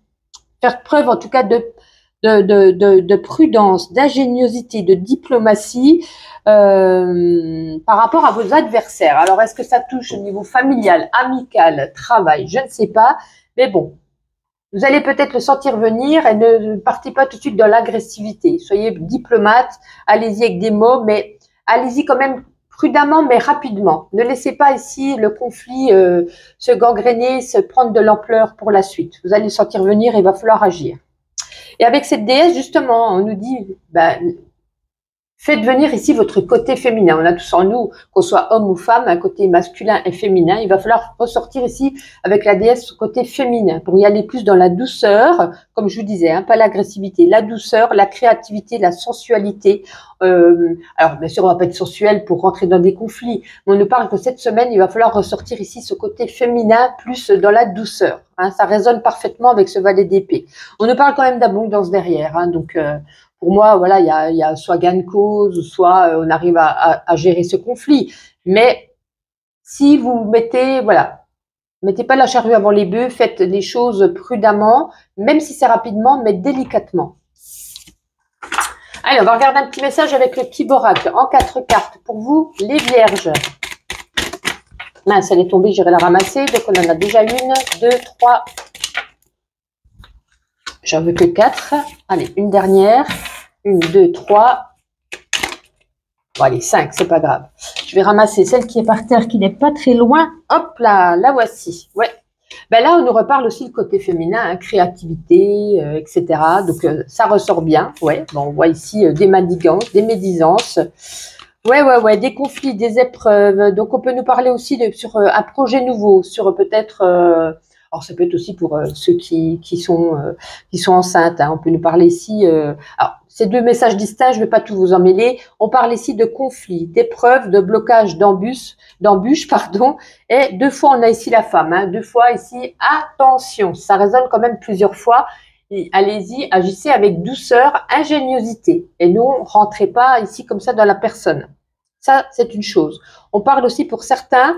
Faire preuve en tout cas de prudence, d'ingéniosité, de diplomatie par rapport à vos adversaires. Alors, est-ce que ça touche au niveau familial, amical, travail? Je ne sais pas. Mais bon, vous allez peut-être le sentir venir et ne partez pas tout de suite dans l'agressivité. Soyez diplomate, allez-y avec des mots, mais allez-y quand même prudemment, mais rapidement. Ne laissez pas ici le conflit se gangréner, se prendre de l'ampleur pour la suite. Vous allez le sentir venir et il va falloir agir. Et avec cette déesse, justement, on nous dit, faites venir ici votre côté féminin. On a tous en nous, qu'on soit homme ou femme, un côté masculin et féminin. Il va falloir ressortir ici avec la déesse ce côté féminin pour y aller plus dans la douceur, comme je vous disais, hein, pas l'agressivité, la douceur, la créativité, la sensualité. Alors, bien sûr, on va pas être sensuel pour rentrer dans des conflits, mais on nous parle que cette semaine, il va falloir ressortir ici ce côté féminin plus dans la douceur. Hein, ça résonne parfaitement avec ce valet d'épée. On nous parle quand même d'abondance derrière, hein, donc pour moi, voilà, il y a soit gain de cause, soit on arrive à gérer ce conflit. Mais si vous mettez, voilà, mettez pas la charrue avant les bœufs, faites les choses prudemment, même si c'est rapidement, mais délicatement. Allez, on va regarder un petit message avec le petit oracle en 4 cartes pour vous, les Vierges. Mince, elle est tombée, j'irai la ramasser. Donc, on en a déjà 1, 2, 3. J'en veux que 4. Allez, une dernière. 1, 2, 3. Bon, allez, 5, c'est pas grave. Je vais ramasser celle qui est par terre, qui n'est pas très loin. Hop là, la voici. Ouais. Ben là, on nous reparle aussi le côté féminin, hein, créativité, etc. Donc, ça ressort bien. Ouais. Bon, on voit ici des manigances, des médisances. Ouais, des conflits, des épreuves. Donc, on peut nous parler aussi sur un projet nouveau, sur peut-être... alors, ça peut être aussi pour ceux qui sont enceintes. Hein. On peut nous parler ici... alors, ces 2 messages distincts, je ne vais pas tout vous emmêler. On parle ici de conflits, d'épreuves, de blocages, d'embûches, et 2 fois, on a ici la femme. Hein. 2 fois ici, attention, ça résonne quand même plusieurs fois. Allez-y, agissez avec douceur, ingéniosité. Et non, rentrez pas ici comme ça dans la personne. Ça, c'est une chose. On parle aussi pour certains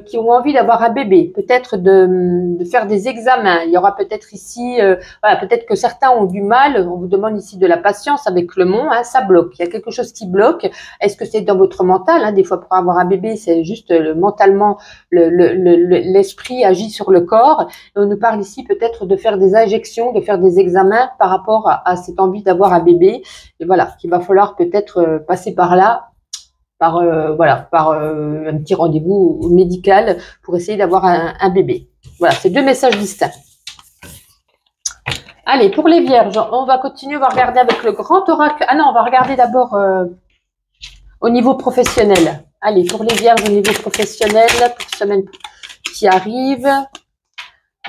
qui ont envie d'avoir un bébé, peut-être de faire des examens. Il y aura peut-être ici, voilà, peut-être que certains ont du mal. On vous demande ici de la patience avec le mont, hein, ça bloque. Il y a quelque chose qui bloque. Est-ce que c'est dans votre mental, hein? Des fois, pour avoir un bébé, c'est juste mentalement, l'esprit agit sur le corps. Et on nous parle ici peut-être de faire des injections, de faire des examens par rapport à cette envie d'avoir un bébé. Et voilà, qu'il va falloir peut-être passer par là. Par un petit rendez-vous médical pour essayer d'avoir un bébé. Voilà, c'est 2 messages distincts. Allez, pour les Vierges, on va continuer, on va regarder avec le grand oracle. Ah non, on va regarder d'abord au niveau professionnel. Allez, pour les Vierges au niveau professionnel, pour semaine qui arrive.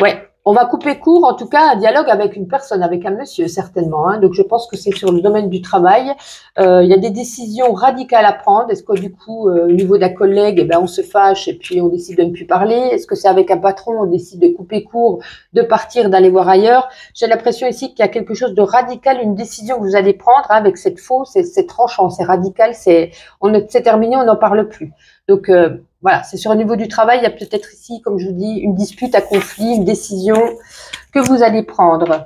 Ouais. On va couper court, en tout cas, un dialogue avec une personne, avec un monsieur, certainement. Hein. Donc, je pense que c'est sur le domaine du travail. Il y a des décisions radicales à prendre. Est-ce que, du coup, au niveau d'un collègue, on se fâche et puis on décide de ne plus parler? Est-ce que c'est avec un patron, on décide de couper court, de partir, d'aller voir ailleurs? J'ai l'impression ici qu'il y a quelque chose de radical, une décision que vous allez prendre avec cette faux, c'est tranchant, c'est radical, c'est terminé, on n'en parle plus. Donc, voilà, c'est sur le niveau du travail, il y a peut-être ici, comme je vous dis, une dispute, un conflit, une décision que vous allez prendre.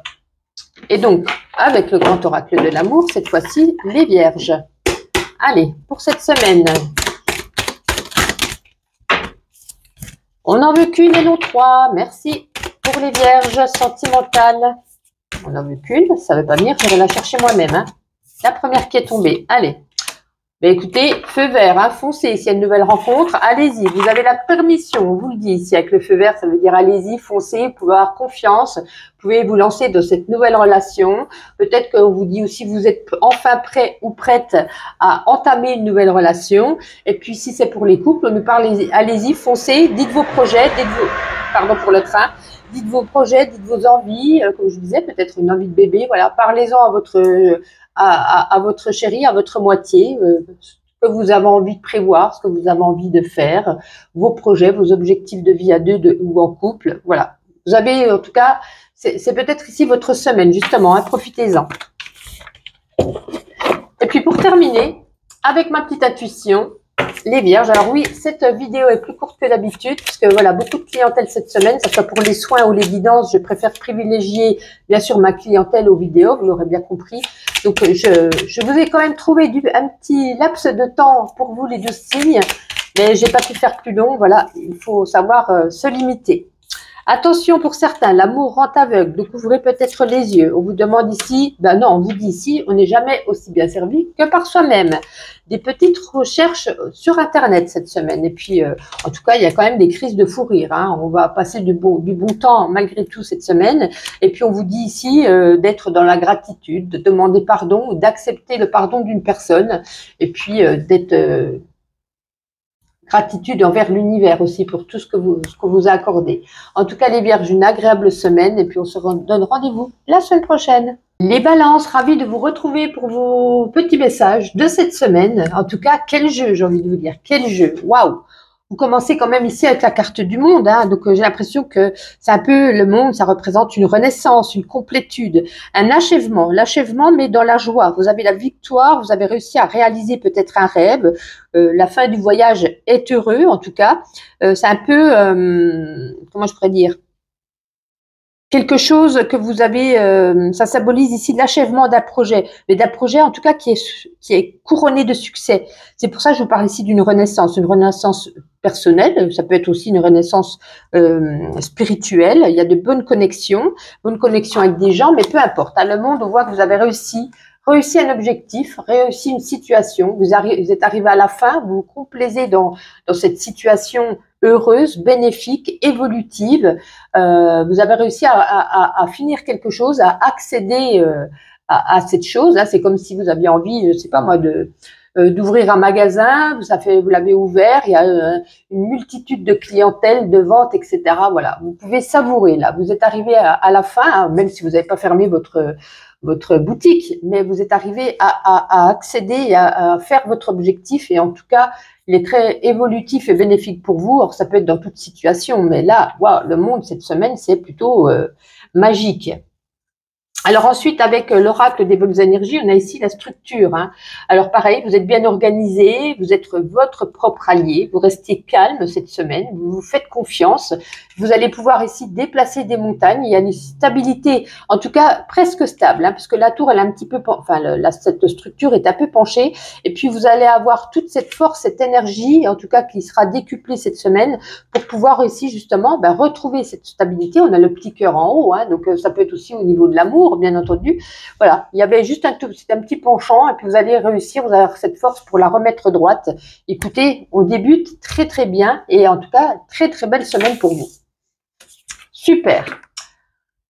Et donc, avec le grand oracle de l'amour, cette fois-ci, les Vierges. Allez, pour cette semaine, on n'en veut qu'une et non 3. Merci pour les Vierges sentimentales. On n'en veut qu'une, ça ne veut pas venir, je vais la chercher moi-même. Hein. La première qui est tombée, allez. Ben écoutez, feu vert, hein, foncez. S'il y a une nouvelle rencontre, allez-y. Vous avez la permission, on vous le dit ici avec le feu vert, ça veut dire allez-y, foncez, vous pouvez avoir confiance, vous pouvez vous lancer dans cette nouvelle relation. Peut-être qu'on vous dit aussi vous êtes enfin prêt ou prête à entamer une nouvelle relation. Et puis si c'est pour les couples, on nous parle, allez-y, foncez, dites vos projets, pardon pour le train, dites vos projets, dites vos envies, comme je vous disais, peut-être une envie de bébé, voilà, parlez-en à votre chéri, à votre moitié, ce que vous avez envie de prévoir, ce que vous avez envie de faire, vos projets, vos objectifs de vie à deux ou en couple, voilà. Vous avez, en tout cas, c'est peut-être ici votre semaine, justement, hein, profitez-en. Et puis pour terminer, avec ma petite intuition, les vierges. Alors oui, cette vidéo est plus courte que d'habitude, puisque voilà, beaucoup de clientèle cette semaine, que ce soit pour les soins ou les guidances, je préfère privilégier bien sûr ma clientèle aux vidéos, vous l'aurez bien compris. Donc je vous ai quand même trouvé un petit laps de temps pour vous les 12 signes, mais j'ai pas pu faire plus long, voilà, il faut savoir se limiter. Attention pour certains, l'amour rend aveugle, donc ouvrez peut-être les yeux. On vous demande ici, ben non, on vous dit ici, on n'est jamais aussi bien servi que par soi-même. Des petites recherches sur Internet cette semaine. Et puis, en tout cas, il y a quand même des crises de fou rire. Hein. On va passer du bon temps malgré tout cette semaine. Et puis, on vous dit ici d'être dans la gratitude, de demander pardon, d'accepter le pardon d'une personne. Et puis, d'être... gratitude envers l'univers aussi pour tout ce qu'on vous a accordé. En tout cas, les vierges, une agréable semaine et puis on se donne rendez-vous la semaine prochaine. Les balances, ravis de vous retrouver pour vos petits messages de cette semaine. En tout cas, quel jeu, j'ai envie de vous dire, quel jeu, waouh! Vous commencez quand même ici avec la carte du monde, hein, donc j'ai l'impression que c'est un peu le monde, ça représente une renaissance, une complétude, un achèvement, l'achèvement mais dans la joie. Vous avez la victoire, vous avez réussi à réaliser peut-être un rêve, la fin du voyage est heureux en tout cas. C'est un peu, comment je pourrais dire, quelque chose que vous avez, ça symbolise ici l'achèvement d'un projet, mais d'un projet en tout cas qui est couronné de succès. C'est pour ça que je vous parle ici d'une renaissance personnelle, ça peut être aussi une renaissance spirituelle. Il y a de bonnes connexions avec des gens, mais peu importe. À le monde, on voit que vous avez réussi un objectif, réussi une situation, vous êtes arrivé à la fin, vous vous complaisez dans cette situation heureuse, bénéfique, évolutive. Vous avez réussi à finir quelque chose, à accéder à cette chose. Là, c'est comme si vous aviez envie, je sais pas moi, d'ouvrir un magasin, vous l'avez ouvert, il y a une multitude de clientèle, de ventes, etc. Voilà, vous pouvez savourer là. Vous êtes arrivé à la fin, hein, même si vous n'avez pas fermé votre boutique, mais vous êtes arrivé à accéder et à faire votre objectif et en tout cas, il est très évolutif et bénéfique pour vous. Alors, ça peut être dans toute situation, mais là, wow, le monde cette semaine, c'est plutôt magique. Alors ensuite, avec l'oracle des bonnes énergies, on a ici la structure. Hein. Alors pareil, vous êtes bien organisé, vous êtes votre propre allié, vous restez calme cette semaine, vous vous faites confiance, vous allez pouvoir ici déplacer des montagnes, il y a une stabilité, en tout cas presque stable, hein, parce que la tour, elle est un petit peu, cette structure est un peu penchée, et puis vous allez avoir toute cette force, cette énergie, en tout cas qui sera décuplée cette semaine, pour pouvoir ici justement retrouver cette stabilité. On a le petit cœur en haut, hein, donc ça peut être aussi au niveau de l'amour, bien entendu. Voilà, il y avait juste un petit penchant et puis vous allez réussir, vous allez avoir cette force pour la remettre droite. Écoutez, on débute très très bien et en tout cas, très très belle semaine pour vous. Super.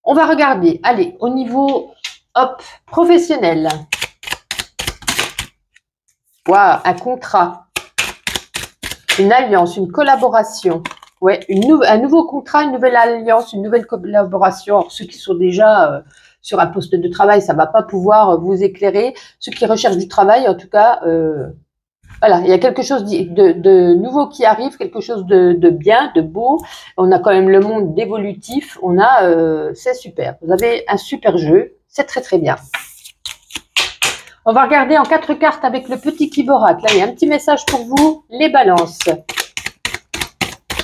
On va regarder, allez, au niveau, hop, professionnel. Waouh, un contrat, une alliance, une collaboration. Ouais, un nouveau contrat, une nouvelle alliance, une nouvelle collaboration. Alors, ceux qui sont déjà sur un poste de travail, ça va pas pouvoir vous éclairer. Ceux qui recherchent du travail, en tout cas, voilà, il y a quelque chose de nouveau qui arrive, quelque chose de bien, de beau. On a quand même le monde d'évolutif. On a, c'est super. Vous avez un super jeu. C'est très très bien. On va regarder en 4 cartes avec le petit Kiborak. Là, il y a un petit message pour vous, les balances.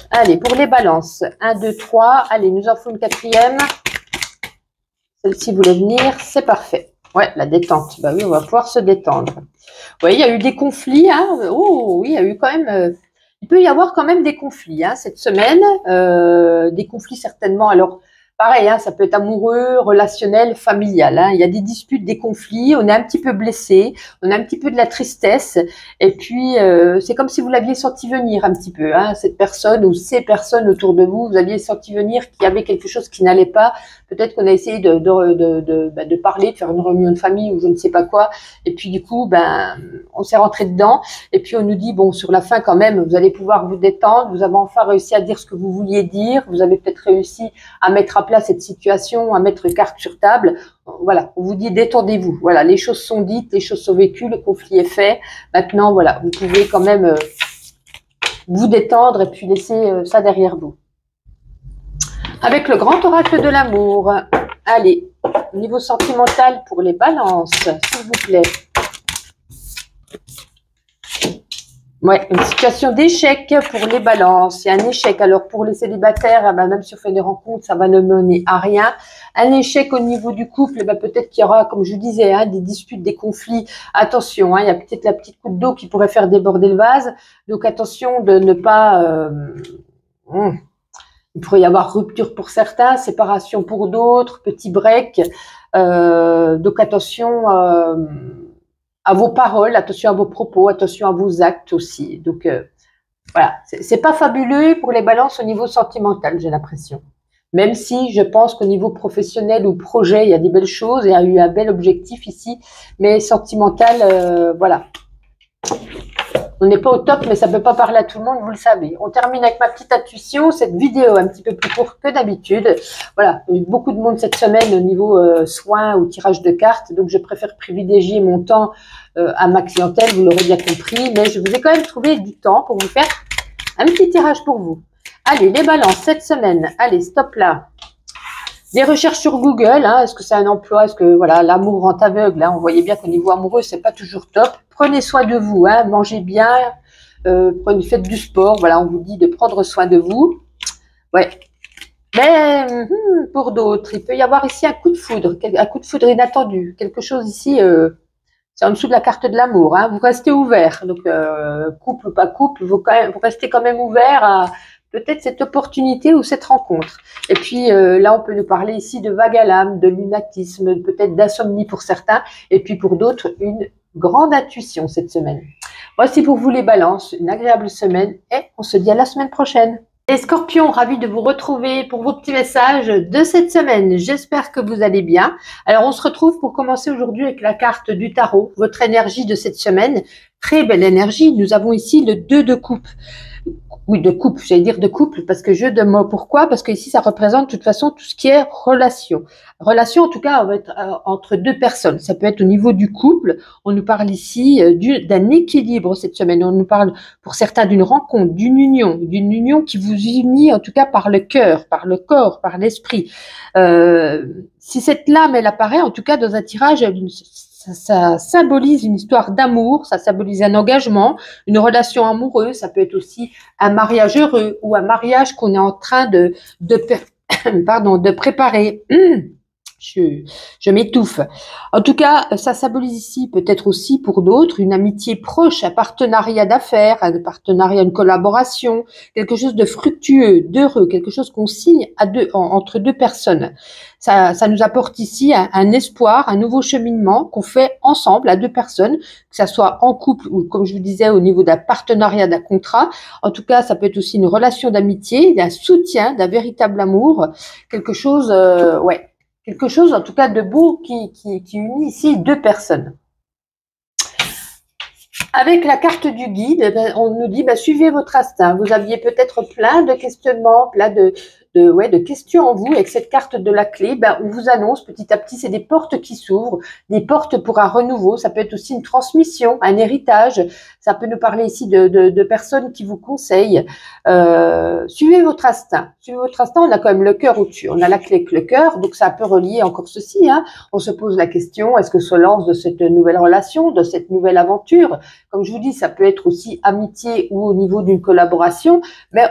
Allez, pour les balances, 1, 2, 3. Allez, nous en faut une 4e. Celle-ci voulait venir, c'est parfait. Ouais, la détente. Bah oui, on va pouvoir se détendre. Vous voyez, il y a eu des conflits. Hein. Oh, oui, il y a eu quand même... il peut y avoir quand même des conflits hein, cette semaine. Des conflits certainement. Alors, pareil, hein, ça peut être amoureux, relationnel, familial. Hein. Il y a des disputes, des conflits, on est un petit peu blessé, on a un petit peu de la tristesse. Et puis, c'est comme si vous l'aviez senti venir un petit peu. Hein, cette personne ou ces personnes autour de vous, vous aviez senti venir qu'il y avait quelque chose qui n'allait pas. Peut-être qu'on a essayé de parler, de faire une réunion de famille ou je ne sais pas quoi. Et puis, du coup, on s'est rentré dedans. Et puis, on nous dit, bon, sur la fin, quand même, vous allez pouvoir vous détendre. Vous avez enfin réussi à dire ce que vous vouliez dire. Vous avez peut-être réussi à mettre à plat cette situation, à mettre carte sur table. Voilà, on vous dit détendez-vous. Voilà, les choses sont dites, les choses sont vécues, le conflit est fait. Maintenant, voilà, vous pouvez quand même vous détendre et puis laisser ça derrière vous. Avec le grand oracle de l'amour, allez, niveau sentimental pour les balances, s'il vous plaît. Ouais, une situation d'échec pour les balances. Il y a un échec. Alors, pour les célibataires, même si on fait des rencontres, ça va ne mener à rien. Un échec au niveau du couple, peut-être qu'il y aura, comme je disais, hein, des disputes, des conflits. Attention, hein, il y a peut-être la petite goutte d'eau qui pourrait faire déborder le vase. Donc, attention de ne pas... il pourrait y avoir rupture pour certains, séparation pour d'autres, petit break. Donc, attention... à vos paroles, attention à vos propos, attention à vos actes aussi. Donc, voilà, c'est pas fabuleux pour les balances au niveau sentimental, j'ai l'impression. Même si je pense qu'au niveau professionnel ou projet, il y a des belles choses, il y a eu un bel objectif ici, mais sentimental, voilà. On n'est pas au top, mais ça ne peut pas parler à tout le monde, vous le savez. On termine avec ma petite intuition, cette vidéo un petit peu plus courte que d'habitude. Voilà, il y a eu beaucoup de monde cette semaine au niveau soins ou tirage de cartes, donc je préfère privilégier mon temps à ma clientèle, vous l'aurez bien compris, mais je vous ai quand même trouvé du temps pour vous faire un petit tirage pour vous. Allez, les balances cette semaine, allez, stop là. Des recherches sur Google, hein, est-ce que c'est un emploi, est-ce que voilà, l'amour rend aveugle, hein, on voyait bien qu'au niveau amoureux, c'est pas toujours top. Prenez soin de vous, hein, mangez bien, faites du sport, voilà, on vous dit de prendre soin de vous. Ouais. Mais pour d'autres, il peut y avoir ici un coup de foudre inattendu, quelque chose ici, c'est en dessous de la carte de l'amour, hein, vous restez ouvert, donc couple ou pas couple, vous restez quand même ouvert à peut-être cette opportunité ou cette rencontre. Et puis là, on peut nous parler ici de vague à l'âme, de lunatisme, peut-être d'insomnie pour certains, et puis pour d'autres, une grande intuition cette semaine. Voici pour vous les balances, une agréable semaine, et on se dit à la semaine prochaine. Les scorpions, ravis de vous retrouver pour vos petits messages de cette semaine. J'espère que vous allez bien. Alors, on se retrouve pour commencer aujourd'hui avec la carte du tarot, votre énergie de cette semaine. Très belle énergie. Nous avons ici le 2 de coupe. Oui, de couple, j'allais dire de couple, parce que jeu de mots. Pourquoi? Parce que ici, ça représente de toute façon tout ce qui est relation. Relation, en tout cas, va être entre deux personnes. Ça peut être au niveau du couple. On nous parle ici d'un équilibre cette semaine. On nous parle, pour certains, d'une rencontre, d'une union qui vous unit, en tout cas, par le cœur, par le corps, par l'esprit. Si cette lame, elle apparaît, en tout cas, dans un tirage, ça symbolise une histoire d'amour, ça symbolise un engagement, une relation amoureuse, ça peut être aussi un mariage heureux ou un mariage qu'on est en train de préparer. Je m'étouffe. En tout cas, ça symbolise ici peut-être aussi pour d'autres une amitié proche, un partenariat d'affaires, un partenariat, une collaboration, quelque chose de fructueux, d'heureux, quelque chose qu'on signe entre deux personnes. Ça nous apporte ici un espoir, un nouveau cheminement qu'on fait ensemble à deux personnes, que ça soit en couple ou, comme je vous disais, au niveau d'un partenariat, d'un contrat. En tout cas, ça peut être aussi une relation d'amitié, d'un soutien, d'un véritable amour, quelque chose, quelque chose en tout cas de beau qui unit ici deux personnes. Avec la carte du guide, on nous dit suivez votre instinct. Vous aviez peut-être plein de questionnements, plein de questions en vous. Avec cette carte de la clé, on vous annonce petit à petit, c'est des portes qui s'ouvrent, des portes pour un renouveau. Ça peut être aussi une transmission, un héritage. Ça peut nous parler ici de personnes qui vous conseillent. Suivez votre instinct. Suivez votre instinct. On a quand même le cœur au-dessus. On a la clé avec le cœur, donc ça peut relier encore ceci. Hein. On se pose la question, est-ce que se lance de cette nouvelle relation, de cette nouvelle aventure? Comme je vous dis, ça peut être aussi amitié ou au niveau d'une collaboration, mais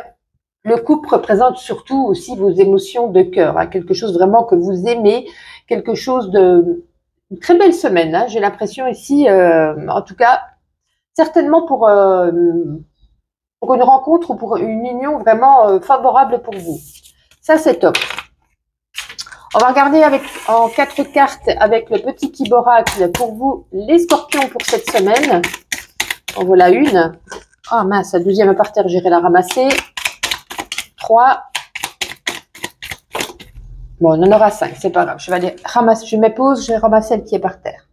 le couple représente surtout aussi vos émotions de cœur, hein, quelque chose vraiment que vous aimez, quelque chose de une très belle semaine. Hein, j'ai l'impression ici, en tout cas, certainement pour une rencontre ou pour une union vraiment favorable pour vous. Ça, c'est top. On va regarder en 4 cartes avec le petit Kiboracle pour vous, les scorpions, pour cette semaine. En voilà une. Ah mince, la deuxième est par terre, j'irai la ramasser. 3. Bon, on en aura 5, c'est pas grave. Je vais aller ramasser, je mets pause, je vais ramasser celle qui est par terre.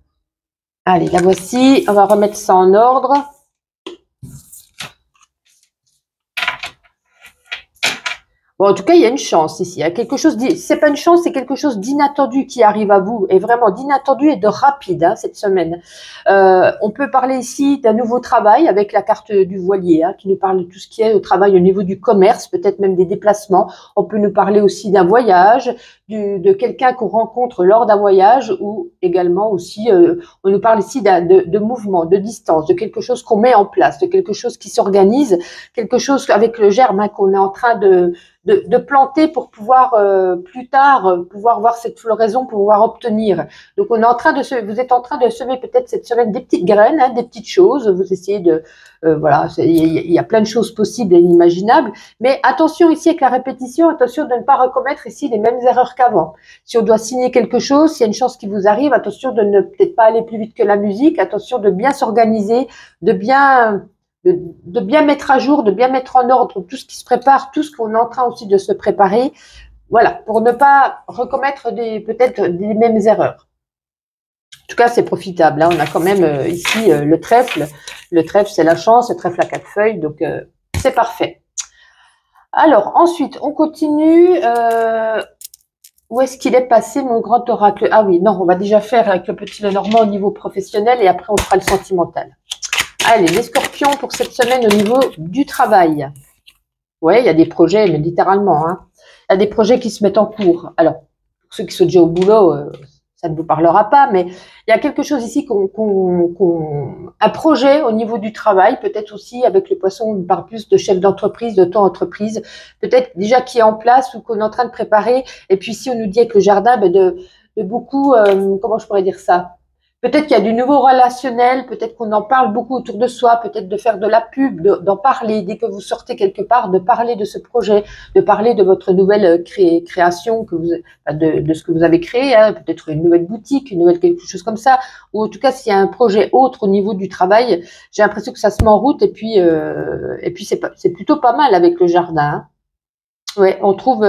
Allez, la voici. On va remettre ça en ordre. Bon, en tout cas, il y a une chance ici. Il y a quelque chose, c'est pas une chance, c'est quelque chose d'inattendu qui arrive à vous, et vraiment d'inattendu et de rapide, hein, cette semaine. On peut parler ici d'un nouveau travail avec la carte du voilier, hein, qui nous parle de tout ce qui est au travail au niveau du commerce, peut-être même des déplacements. On peut nous parler aussi d'un voyage, de quelqu'un qu'on rencontre lors d'un voyage, ou également aussi, on nous parle ici de mouvement, de distance, de quelque chose qu'on met en place, de quelque chose qui s'organise, quelque chose avec le germe, hein, qu'on est en train de planter pour pouvoir plus tard pouvoir voir cette floraison, pouvoir obtenir. Donc on est en train vous êtes en train de semer peut-être cette semaine des petites graines, hein, des petites choses. Vous essayez de voilà, il y a plein de choses possibles et inimaginables. Mais attention ici avec la répétition, attention de ne pas recommettre ici les mêmes erreurs qu'avant. Si on doit signer quelque chose, s'il y a une chance qui vous arrive, attention de ne peut-être pas aller plus vite que la musique. Attention de bien s'organiser, de bien mettre à jour, de bien mettre en ordre tout ce qui se prépare, tout ce qu'on est en train aussi de se préparer. Voilà, pour ne pas recommettre peut-être des mêmes erreurs. En tout cas, c'est profitable, hein. On a quand même ici le trèfle. Le trèfle, c'est la chance. Le trèfle à 4 feuilles, donc c'est parfait. Alors, ensuite, on continue. Où est-ce qu'il est passé, mon grand oracle? Ah oui, non, on va déjà faire avec le petit Lenormand au niveau professionnel et après, on fera le sentimental. Allez, les scorpions pour cette semaine au niveau du travail. Ouais, il y a des projets, mais littéralement, hein. Il y a des projets qui se mettent en cours. Alors, pour ceux qui sont déjà au boulot, ça ne vous parlera pas, mais il y a quelque chose ici, un projet au niveau du travail, peut-être aussi avec le poisson, on parle plus de chef d'entreprise, d'auto-entreprise, peut-être déjà qui est en place ou qu'on est en train de préparer. Et puis ici, on nous dit avec le jardin, de beaucoup, comment je pourrais dire ça? Peut-être qu'il y a du nouveau relationnel, peut-être qu'on en parle beaucoup autour de soi, peut-être de faire de la pub, d'en parler, dès que vous sortez quelque part, de parler de ce projet, de parler de votre nouvelle création, de ce que vous avez créé, hein, peut-être une nouvelle boutique, une nouvelle quelque chose comme ça, ou en tout cas s'il y a un projet autre au niveau du travail, j'ai l'impression que ça se met en route, et puis c'est plutôt pas mal avec le jardin, hein. Ouais, on trouve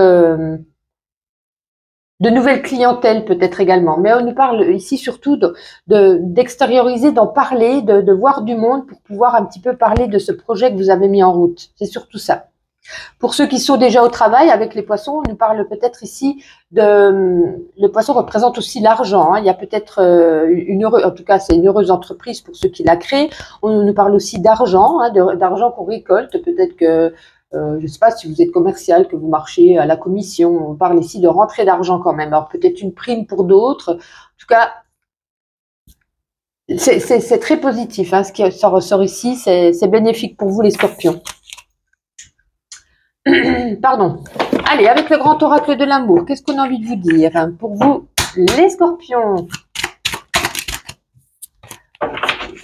de nouvelles clientèles peut-être également, mais on nous parle ici surtout d'extérioriser, d'en parler, de voir du monde pour pouvoir un petit peu parler de ce projet que vous avez mis en route. C'est surtout ça. Pour ceux qui sont déjà au travail avec les poissons, on nous parle peut-être ici le poisson représente aussi l'argent, hein. Il y a peut-être en tout cas c'est une heureuse entreprise pour ceux qui la créent. On nous parle aussi d'argent, hein, d'argent qu'on récolte, peut-être que je ne sais pas si vous êtes commercial, que vous marchez à la commission. On parle ici de rentrée d'argent quand même. Alors peut-être une prime pour d'autres. En tout cas, c'est très positif, hein, ce qui ressort ici. C'est bénéfique pour vous les scorpions. Pardon. Allez, avec le grand oracle de l'amour, qu'est-ce qu'on a envie de vous dire, hein, pour vous les scorpions?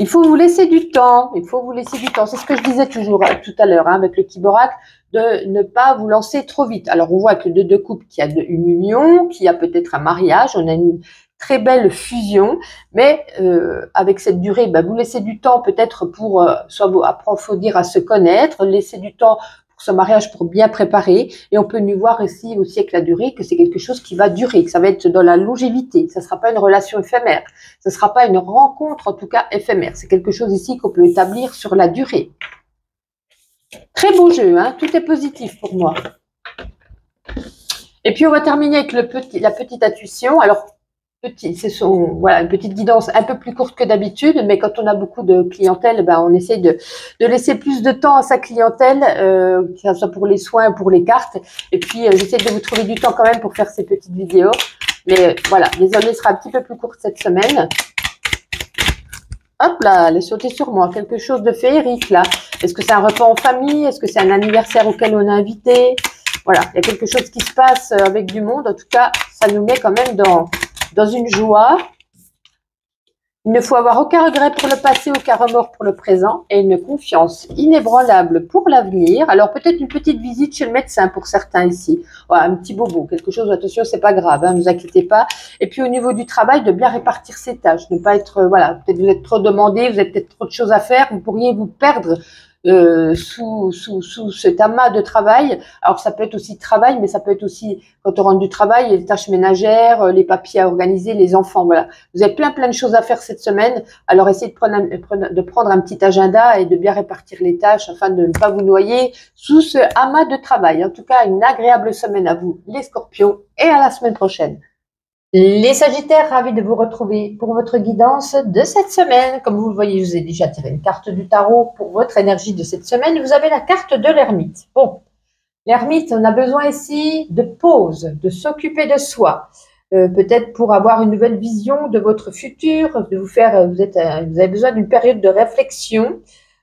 Il faut vous laisser du temps, il faut vous laisser du temps. C'est ce que je disais toujours tout à l'heure, hein, avec le Kiboracle, de ne pas vous lancer trop vite. Alors, on voit que de deux couples, qu'il y a une union, qu'il y a peut-être un mariage, on a une très belle fusion, mais avec cette durée, vous laissez du temps peut-être pour soit vous approfondir à se connaître, laisser du temps pour ce mariage pour bien préparer, et on peut nous voir ici aussi avec la durée que c'est quelque chose qui va durer, que ça va être dans la longévité, ça ne sera pas une relation éphémère, ce ne sera pas une rencontre en tout cas éphémère, c'est quelque chose ici qu'on peut établir sur la durée. Très beau jeu, hein, tout est positif pour moi. Et puis on va terminer avec la petite intuition. Alors, voilà, une petite guidance un peu plus courte que d'habitude, mais quand on a beaucoup de clientèle, on essaie de laisser plus de temps à sa clientèle, que ce soit pour les soins ou pour les cartes. Et puis, j'essaie de vous trouver du temps quand même pour faire ces petites vidéos. Mais voilà, désolé, ce sera un petit peu plus courte cette semaine. Hop là, elle est sautée sur moi. Quelque chose de féerique là. Est-ce que c'est un repas en famille? Est-ce que c'est un anniversaire auquel on est invité? Voilà, il y a quelque chose qui se passe avec du monde. En tout cas, ça nous met quand même dans une joie. Il ne faut avoir aucun regret pour le passé, aucun remords pour le présent et une confiance inébranlable pour l'avenir. Alors peut-être une petite visite chez le médecin pour certains ici. Ouais, un petit bobo, quelque chose, attention, c'est pas grave, ne vous inquiétez pas. Et puis au niveau du travail, de bien répartir ses tâches, ne pas être, voilà, peut-être vous êtes trop demandé, vous avez peut-être trop de choses à faire, vous pourriez vous perdre sous cet amas de travail. Alors ça peut être aussi travail, mais ça peut être aussi quand on rentre du travail, les tâches ménagères, les papiers à organiser, les enfants, voilà. Vous avez plein de choses à faire cette semaine, alors essayez de prendre un petit agenda et de bien répartir les tâches afin de ne pas vous noyer sous ce amas de travail. En tout cas, une agréable semaine à vous, les scorpions, et à la semaine prochaine. Les Sagittaires, ravis de vous retrouver pour votre guidance de cette semaine. Comme vous le voyez, je vous ai déjà tiré une carte du tarot pour votre énergie de cette semaine. Vous avez la carte de l'ermite. Bon, l'ermite, on a besoin ici de pause, de s'occuper de soi. Peut-être pour avoir une nouvelle vision de votre futur, de vous faire, vous avez besoin d'une période de réflexion.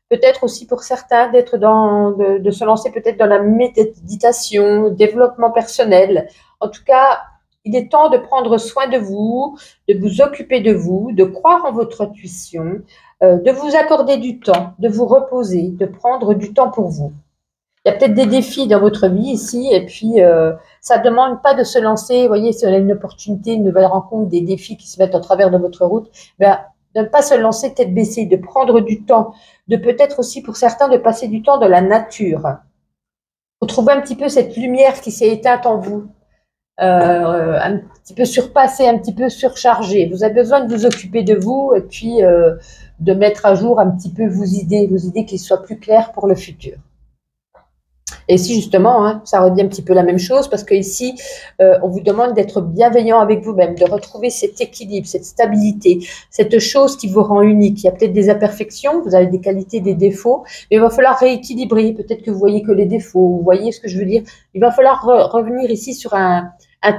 Peut-être aussi pour certains d'être de se lancer peut-être dans la méditation, développement personnel. En tout cas, il est temps de prendre soin de vous occuper de vous, de croire en votre intuition, de vous accorder du temps, de vous reposer, de prendre du temps pour vous. Il y a peut-être des défis dans votre vie ici, et puis ça ne demande pas de se lancer, vous voyez, si on a une opportunité, une nouvelle rencontre, des défis qui se mettent en travers de votre route, ben, de ne pas se lancer tête baissée, de prendre du temps, de peut-être aussi pour certains de passer du temps dans la nature. Retrouver un petit peu cette lumière qui s'est éteinte en vous. Un petit peu surpassé, un petit peu surchargé. Vous avez besoin de vous occuper de vous et puis de mettre à jour un petit peu vos idées qui soient plus claires pour le futur. Et ici, justement, hein, ça redit un petit peu la même chose parce qu'ici, on vous demande d'être bienveillant avec vous-même, de retrouver cet équilibre, cette stabilité, cette chose qui vous rend unique. Il y a peut-être des imperfections, vous avez des qualités, des défauts, mais il va falloir rééquilibrer. Peut-être que vous voyez que les défauts, vous voyez ce que je veux dire. Il va falloir revenir ici sur un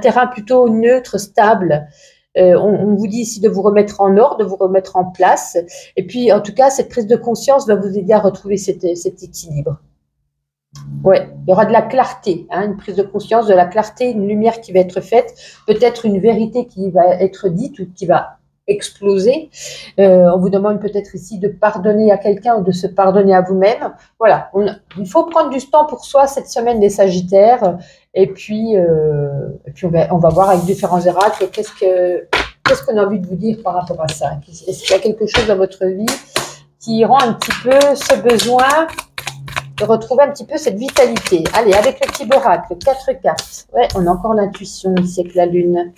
terrain plutôt neutre, stable. On vous dit ici de vous remettre en ordre, de vous remettre en place. Et puis, en tout cas, cette prise de conscience va vous aider à retrouver cet équilibre. Ouais, il y aura de la clarté, hein, une prise de conscience, de la clarté, une lumière qui va être faite, peut-être une vérité qui va être dite ou qui va exploser. On vous demande peut-être ici de pardonner à quelqu'un ou de se pardonner à vous-même. Voilà, il faut prendre du temps pour soi cette semaine des Sagittaires. Et puis on va voir avec différents oracles qu'est-ce qu'on a envie de vous dire par rapport à ça. Est-ce qu'il y a quelque chose dans votre vie qui rend un petit peu ce besoin de retrouver un petit peu cette vitalité. Allez, avec le petit oracle, 4 cartes. Ouais, on a encore l'intuition ici avec la lune.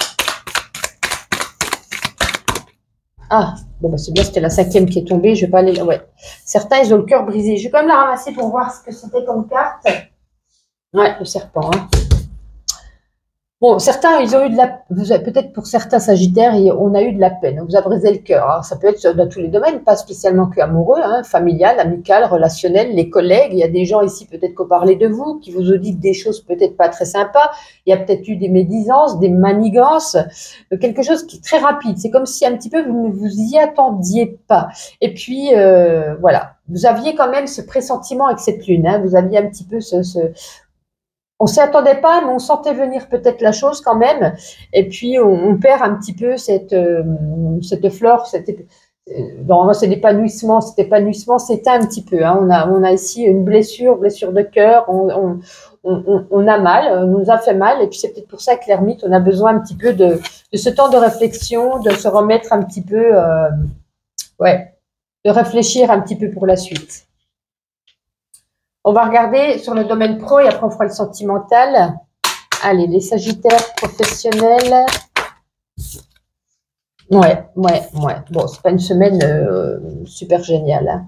Ah, bon, bah c'est bien, c'était la 5e qui est tombée. Je vais pas aller là. Ouais. Certains, ils ont le cœur brisé. Je vais quand même la ramasser pour voir ce que c'était comme carte. Ouais, le serpent. Hein. Bon, certains, ils ont eu de la... Peut-être pour certains Sagittaires, on a eu de la peine. On vous a brisé le cœur. Alors, ça peut être dans tous les domaines, pas spécialement que amoureux, hein, familial, amical, relationnel, les collègues. Il y a des gens ici, peut-être qu'on parlait de vous, qui vous ont dit des choses peut-être pas très sympas. Il y a peut-être eu des médisances, des manigances, quelque chose qui est très rapide. C'est comme si un petit peu vous ne vous y attendiez pas. Et puis, voilà. Vous aviez quand même ce pressentiment avec cette lune. Hein. Vous aviez un petit peu on s'y attendait pas, mais on sentait venir peut-être la chose quand même. Et puis, on perd un petit peu cette fleur, normalement, c'est l'épanouissement. Cet épanouissement s'éteint un petit peu. Hein. On a ici une blessure de cœur. On a mal, on nous a fait mal. Et puis, c'est peut-être pour ça que l'ermite, on a besoin un petit peu de ce temps de réflexion, de se remettre un petit peu, de réfléchir un petit peu pour la suite. On va regarder sur le domaine pro et après on fera le sentimental. Allez, les Sagittaires professionnels. Ouais. Bon, c'est pas une semaine super géniale. Hein.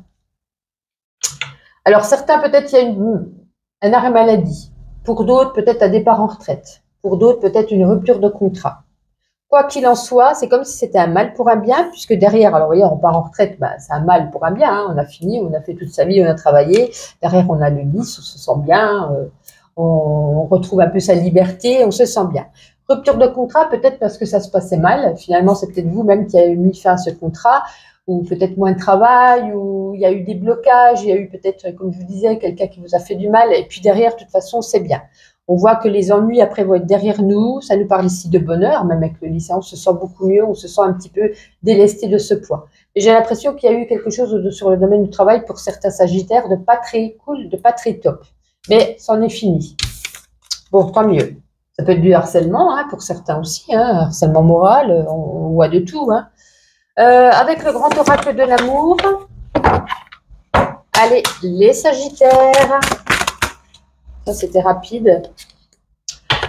Alors, certains, peut-être, il y a un arrêt maladie. Pour d'autres, peut-être un départ en retraite. Pour d'autres, peut-être une rupture de contrat. Quoi qu'il en soit, c'est comme si c'était un mal pour un bien, puisque derrière, alors vous voyez, on part en retraite, c'est un mal pour un bien, hein, on a fini, on a fait toute sa vie, on a travaillé, derrière on a le lys, on se sent bien, on retrouve un peu sa liberté, on se sent bien. Rupture de contrat, peut-être parce que ça se passait mal, finalement c'est peut-être vous-même qui avez mis fin à ce contrat, ou peut-être moins de travail, ou il y a eu des blocages, il y a eu peut-être, comme je vous disais, quelqu'un qui vous a fait du mal, et puis derrière, de toute façon, c'est bien. On voit que les ennuis après vont être derrière nous. Ça nous parle ici de bonheur, même avec le lycée, on se sent beaucoup mieux, on se sent un petit peu délesté de ce poids. Et j'ai l'impression qu'il y a eu quelque chose sur le domaine du travail pour certains sagittaires de pas très cool, de pas très top. Mais c'en est fini. Bon, tant mieux. Ça peut être du harcèlement, hein, pour certains aussi, hein, harcèlement moral, on voit de tout. Hein. Avec le grand oracle de l'amour, allez, les sagittaires, ça c'était rapide.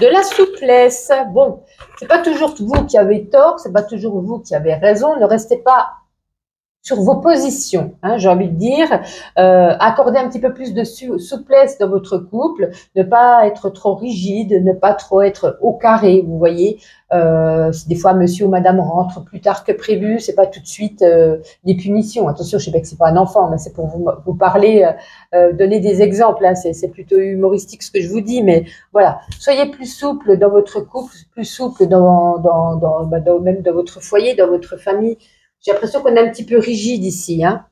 De la souplesse, bon, c'est pas toujours vous qui avez tort, c'est pas toujours vous qui avez raison, ne restez pas sur vos positions, hein, j'ai envie de dire, accordez un petit peu plus de souplesse dans votre couple, ne pas être trop rigide, ne pas trop être au carré, vous voyez, si des fois monsieur ou madame rentre plus tard que prévu, c'est pas tout de suite des punitions, attention, je sais pas que c'est pas un enfant, mais c'est pour vous parler, donner des exemples, hein, c'est plutôt humoristique ce que je vous dis, mais voilà, soyez plus souple dans votre couple, plus souple même dans votre foyer, dans votre famille. J'ai l'impression qu'on est un petit peu rigide ici, hein.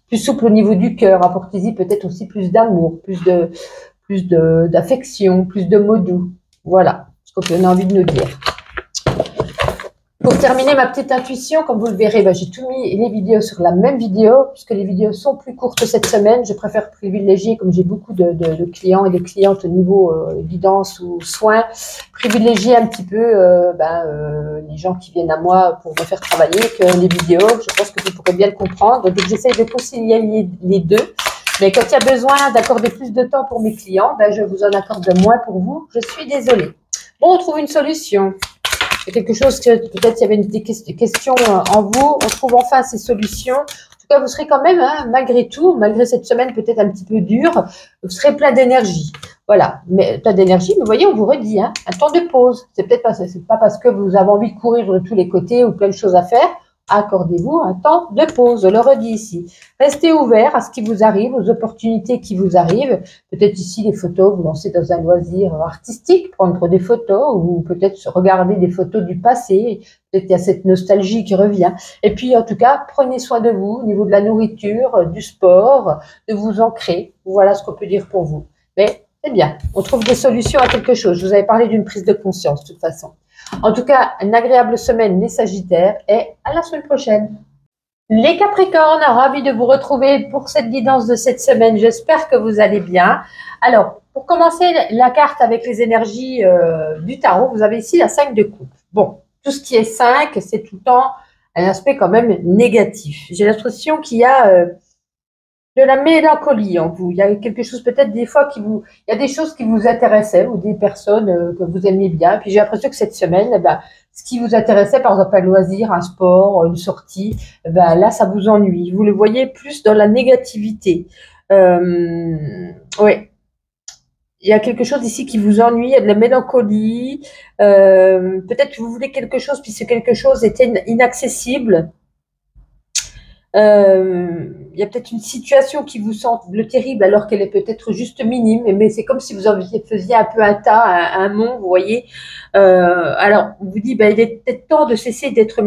Plus souple au niveau du cœur, apportez-y peut-être aussi plus d'amour, plus d'affection, plus de mots doux. Voilà ce qu'on a envie de nous dire. Pour terminer ma petite intuition, comme vous le verrez, j'ai tout mis les vidéos sur la même vidéo, puisque les vidéos sont plus courtes cette semaine. Je préfère privilégier, comme j'ai beaucoup de clients et de clientes au niveau guidance ou soins, privilégier un petit peu les gens qui viennent à moi pour me faire travailler que les vidéos. Je pense que vous pourrez bien le comprendre. Donc j'essaie de concilier les deux. Mais quand il y a besoin d'accorder plus de temps pour mes clients, je vous en accorde moins pour vous. Je suis désolée. Bon, on trouve une solution. C'est quelque chose que peut-être il y avait des questions en vous. On trouve enfin ces solutions. En tout cas, vous serez quand même, hein, malgré tout, malgré cette semaine peut-être un petit peu dure, vous serez plein d'énergie. Voilà, mais plein d'énergie. Mais vous voyez, on vous redit, hein, un temps de pause. C'est peut-être pas parce que vous avez envie de courir de tous les côtés ou plein de choses à faire. Accordez-vous un temps de pause, je le redis ici. Restez ouvert à ce qui vous arrive, aux opportunités qui vous arrivent. Peut-être ici les photos, vous lancez dans un loisir artistique, prendre des photos ou peut-être regarder des photos du passé. Peut-être qu'il y a cette nostalgie qui revient. Et puis en tout cas, prenez soin de vous au niveau de la nourriture, du sport, de vous ancrer. Voilà ce qu'on peut dire pour vous. Mais c'est bien, on trouve des solutions à quelque chose. Je vous avais parlé d'une prise de conscience de toute façon. En tout cas, une agréable semaine les Sagittaires et à la semaine prochaine. Les Capricornes, ravis de vous retrouver pour cette guidance de cette semaine. J'espère que vous allez bien. Alors, pour commencer la carte avec les énergies du tarot, vous avez ici la 5 de coupe. Bon, tout ce qui est 5, c'est tout le temps un aspect quand même négatif. J'ai l'impression qu'il y a de la mélancolie en vous. Il y a quelque chose peut-être des fois il y a des choses qui vous intéressaient ou des personnes que vous aimiez bien. Puis j'ai l'impression que cette semaine, ce qui vous intéressait, par exemple un loisir, un sport, une sortie, là ça vous ennuie. Vous le voyez plus dans la négativité. Oui. Il y a quelque chose ici qui vous ennuie, il y a de la mélancolie. Peut-être que vous voulez quelque chose, puis ce quelque chose était inaccessible. Il y a peut-être une situation qui vous semble terrible alors qu'elle est peut-être juste minime, mais c'est comme si vous en faisiez un peu un tas, un mont, vous voyez. Alors, on vous dit, il est peut-être temps de cesser d'être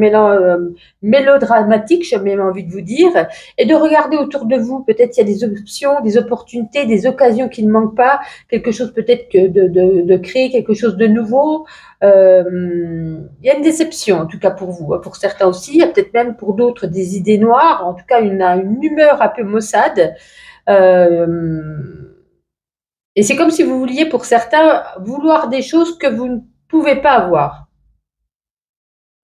mélodramatique, j'ai même envie de vous dire, et de regarder autour de vous. Peut-être il y a des options, des opportunités, des occasions qui ne manquent pas, quelque chose peut-être que de créer quelque chose de nouveau. Il y a une déception, en tout cas pour vous, pour certains aussi, il y a peut-être même pour d'autres des idées noires, en tout cas une humeur un peu maussade. Et c'est comme si vous vouliez, pour certains, vouloir des choses que vous ne pouvez pas avoir.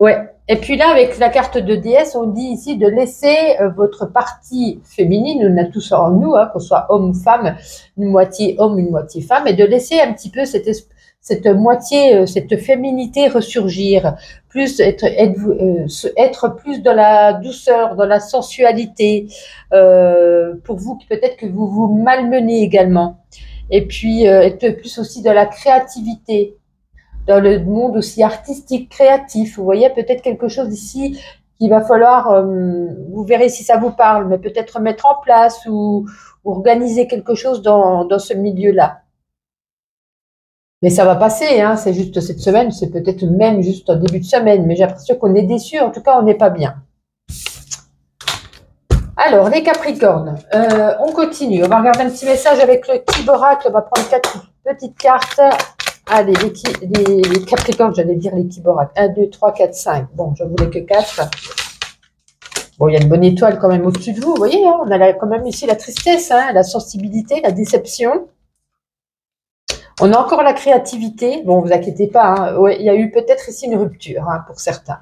Ouais. Et puis là, avec la carte de déesse, on dit ici de laisser votre partie féminine, on a tous en nous, hein, qu'on soit homme ou femme, une moitié homme, une moitié femme, et de laisser un petit peu cette moitié, cette féminité ressurgir, plus être plus dans la douceur, dans la sensualité, pour vous, peut-être que vous vous malmenez également. Et puis, être plus aussi de la créativité, dans le monde aussi artistique, créatif. Vous voyez, peut-être quelque chose ici qu'il va falloir, vous verrez si ça vous parle, mais peut-être mettre en place ou organiser quelque chose dans ce milieu-là. Mais ça va passer, hein, c'est juste cette semaine, c'est peut-être même juste en début de semaine, mais j'ai l'impression qu'on est déçu, en tout cas on n'est pas bien. Alors, les Capricornes, on continue, on va regarder un petit message avec le Type Oracle, on va prendre petite carte. Allez, les Capricornes, j'allais dire les Kiborak. 1, 2, 3, 4, 5. Bon, je voulais que 4. Bon, il y a une bonne étoile quand même au-dessus de vous. Vous voyez, hein, on a quand même ici la tristesse, hein, la sensibilité, la déception. On a encore la créativité. Bon, vous inquiétez pas. Hein, ouais, il y a eu peut-être ici une rupture hein, pour certains.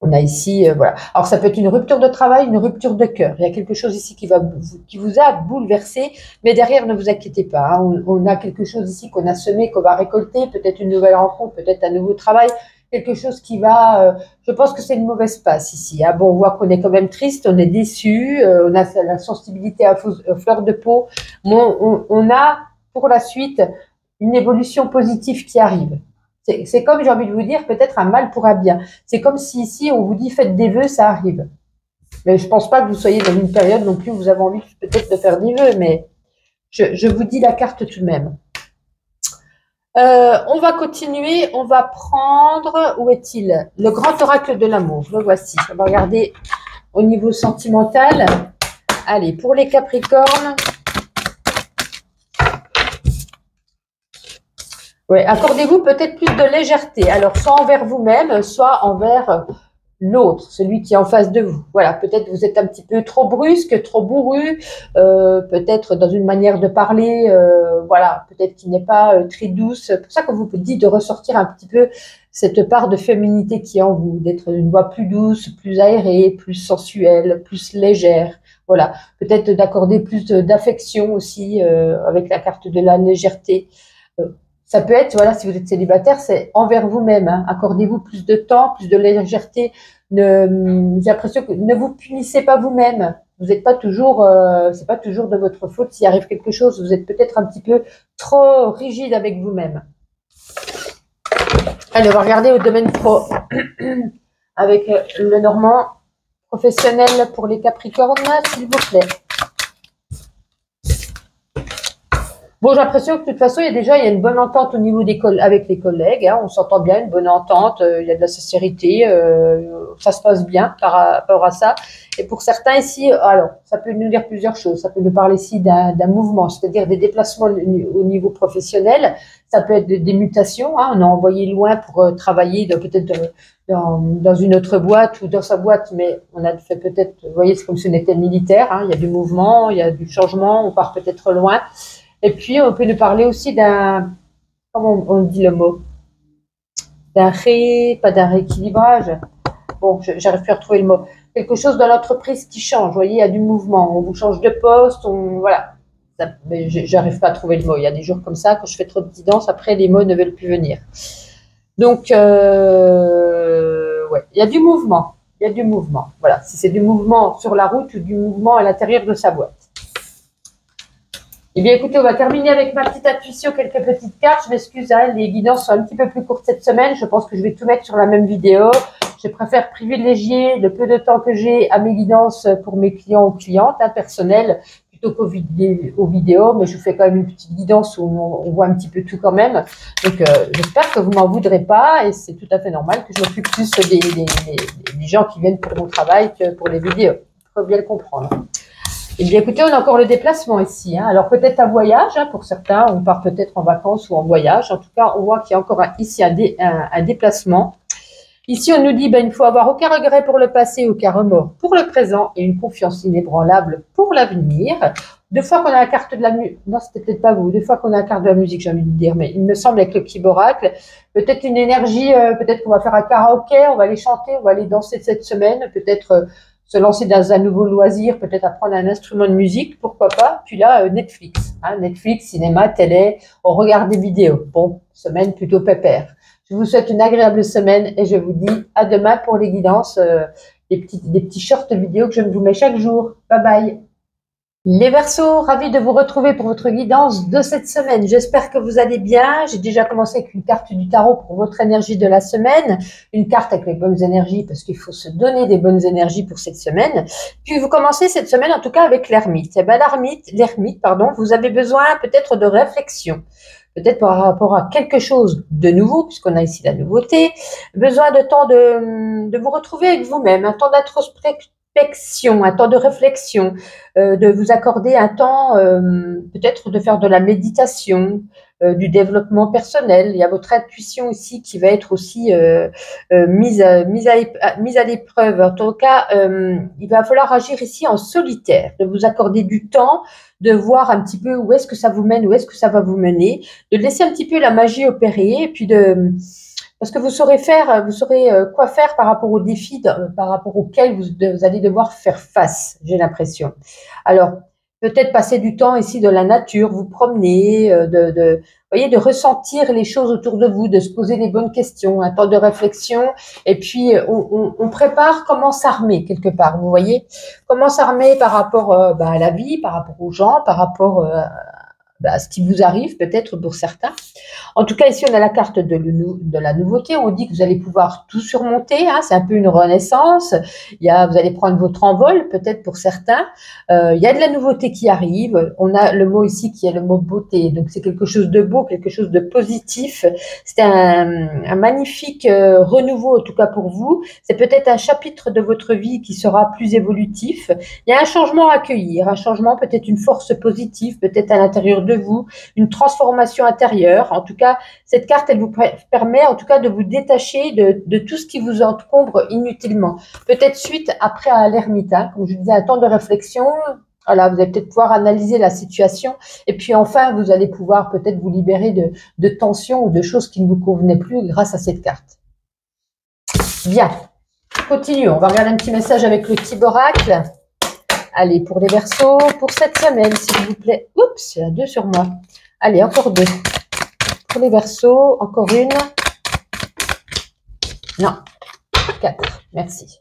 On a ici, voilà. Alors, ça peut être une rupture de travail, une rupture de cœur. Il y a quelque chose ici qui vous a bouleversé, mais derrière, ne vous inquiétez pas. Hein, on a quelque chose ici qu'on a semé, qu'on va récolter, peut-être une nouvelle rencontre, peut-être un nouveau travail, quelque chose qui va... je pense que c'est une mauvaise passe ici. Hein. Bon, on voit qu'on est quand même triste, on est déçu, on a la sensibilité à fleur de peau. Bon, on a, pour la suite, une évolution positive qui arrive. C'est comme, j'ai envie de vous dire, peut-être un mal pour un bien. C'est comme si ici, on vous dit, faites des vœux, ça arrive. Mais je pense pas que vous soyez dans une période non plus où vous avez envie peut-être de faire des vœux, mais je vous dis la carte tout de même. On va continuer, on va prendre, où est-il? Le grand oracle de l'amour, le voici. On va regarder au niveau sentimental. Allez, pour les Capricornes. Oui, accordez-vous peut-être plus de légèreté. Alors, soit envers vous-même, soit envers l'autre, celui qui est en face de vous. Voilà, peut-être vous êtes un petit peu trop brusque, trop bourru, peut-être dans une manière de parler, voilà, peut-être qui n'est pas très douce. C'est pour ça que vous dites de ressortir un petit peu cette part de féminité qui est en vous, d'être une voix plus douce, plus aérée, plus sensuelle, plus légère. Voilà, peut-être d'accorder plus d'affection aussi avec la carte de la légèreté. Ça peut être, voilà, si vous êtes célibataire, c'est envers vous-même. Hein. Accordez-vous plus de temps, plus de légèreté. J'ai l'impression que ne vous punissez pas vous-même. Vous n'êtes pas toujours, c'est pas toujours de votre faute s'il arrive quelque chose. Vous êtes peut-être un petit peu trop rigide avec vous-même. Allez, on va regarder au domaine pro avec le Normand professionnel pour les Capricornes, s'il vous plaît. Bon, j'ai l'impression que de toute façon, il y a une bonne entente au niveau avec les collègues. Hein, on s'entend bien, une bonne entente. Il y a de la sincérité. Ça se passe bien par rapport à ça. Et pour certains ici, alors, ça peut nous dire plusieurs choses. Ça peut nous parler ici d'un mouvement, c'est-à-dire des déplacements au niveau professionnel. Ça peut être des mutations. Hein, on a envoyé loin pour travailler peut-être dans une autre boîte ou dans sa boîte, mais on a fait peut-être, vous voyez, c'est comme si on était militaire. Hein, il y a du mouvement, il y a du changement. On part peut-être loin. Et puis, on peut nous parler aussi comment on dit le mot? Pas d'un rééquilibrage. Bon, j'arrive plus à retrouver le mot. Quelque chose dans l'entreprise qui change. Vous voyez, il y a du mouvement. On vous change de poste. Voilà. Mais j'arrive pas à trouver le mot. Il y a des jours comme ça, quand je fais trop de guidance, après, les mots ne veulent plus venir. Donc, ouais, il y a du mouvement. Il y a du mouvement. Voilà. Si c'est du mouvement sur la route ou du mouvement à l'intérieur de sa boîte. Eh bien, écoutez, on va terminer avec ma petite intuition, quelques petites cartes. Je m'excuse, hein, les guidances sont un petit peu plus courtes cette semaine. Je pense que je vais tout mettre sur la même vidéo. Je préfère privilégier le peu de temps que j'ai à mes guidances pour mes clients ou clientes personnelles plutôt qu'aux vidéos. Mais je vous fais quand même une petite guidance où on voit un petit peu tout quand même. Donc, j'espère que vous m'en voudrez pas. Et c'est tout à fait normal que je m'occupe plus des gens qui viennent pour mon travail que pour les vidéos. Il faut bien le comprendre. Eh bien, écoutez, on a encore le déplacement ici. Hein. Alors, peut-être un voyage, hein, pour certains. On part peut-être en vacances ou en voyage. En tout cas, on voit qu'il y a encore ici un déplacement. Ici, on nous dit, il ne faut avoir aucun regret pour le passé, aucun remords pour le présent et une confiance inébranlable pour l'avenir. Deux fois qu'on a la carte de la musique, non, c'était peut-être pas vous, deux fois qu'on a la carte de la musique, j'ai envie de dire, mais il me semble avec le petit oracle, peut-être une énergie, peut-être qu'on va faire un karaoké, on va aller chanter, on va aller danser cette semaine, peut-être se lancer dans un nouveau loisir, peut-être apprendre un instrument de musique, pourquoi pas. Puis là, Netflix, hein, Netflix, cinéma, télé, on regarde des vidéos. Bon, semaine plutôt pépère. Je vous souhaite une agréable semaine et je vous dis à demain pour les guidances, des petits shorts vidéo que je vous mets chaque jour. Bye bye. Les Verseaux, ravis de vous retrouver pour votre guidance de cette semaine. J'espère que vous allez bien. J'ai déjà commencé avec une carte du tarot pour votre énergie de la semaine. Une carte avec les bonnes énergies parce qu'il faut se donner des bonnes énergies pour cette semaine. Puis vous commencez cette semaine en tout cas avec l'ermite. Eh ben, l'ermite, vous avez besoin peut-être de réflexion. Peut-être par rapport à quelque chose de nouveau, puisqu'on a ici la nouveauté. Besoin de temps de vous retrouver avec vous-même, un temps d'introspection, un temps de réflexion, de vous accorder un temps peut-être de faire de la méditation, du développement personnel. Il y a votre intuition ici qui va être aussi mise à l'épreuve. En tout cas, il va falloir agir ici en solitaire, de vous accorder du temps, de voir un petit peu où est-ce que ça vous mène, où est-ce que ça va vous mener, de laisser un petit peu la magie opérer, et puis parce que vous saurez quoi faire par rapport aux défis, par rapport auxquels vous allez devoir faire face, j'ai l'impression. Alors, peut-être passer du temps ici de la nature, vous promener, voyez, de ressentir les choses autour de vous, de se poser les bonnes questions, un temps de réflexion, et puis on prépare comment s'armer quelque part, vous voyez, comment s'armer par rapport à la vie, par rapport aux gens, par rapport à ce qui vous arrive peut-être pour certains. En tout cas, ici, on a la carte de la nouveauté. On dit que vous allez pouvoir tout surmonter. Hein, c'est un peu une renaissance. Vous allez prendre votre envol, peut-être pour certains. Il y a de la nouveauté qui arrive. On a le mot ici qui est le mot beauté. Donc, c'est quelque chose de beau, quelque chose de positif. C'est un magnifique renouveau, en tout cas pour vous. C'est peut-être un chapitre de votre vie qui sera plus évolutif. Il y a un changement à accueillir, un changement, peut-être une force positive, peut-être à l'intérieur de vous, une transformation intérieure. En tout cas, cette carte, elle vous permet en tout cas de vous détacher de tout ce qui vous encombre inutilement. Peut-être suite après à l'ermite, hein, comme je disais, un temps de réflexion. Voilà, vous allez peut-être pouvoir analyser la situation. Et puis enfin, vous allez pouvoir peut-être vous libérer de tensions ou de choses qui ne vous convenaient plus grâce à cette carte. Bien, continuons. On va regarder un petit message avec le petit oracle. Allez, pour les Verseaux, pour cette semaine, s'il vous plaît. Oups, il y a 2 sur moi. Allez, encore 2. Pour les Verseaux, encore une. Non, 4. Merci.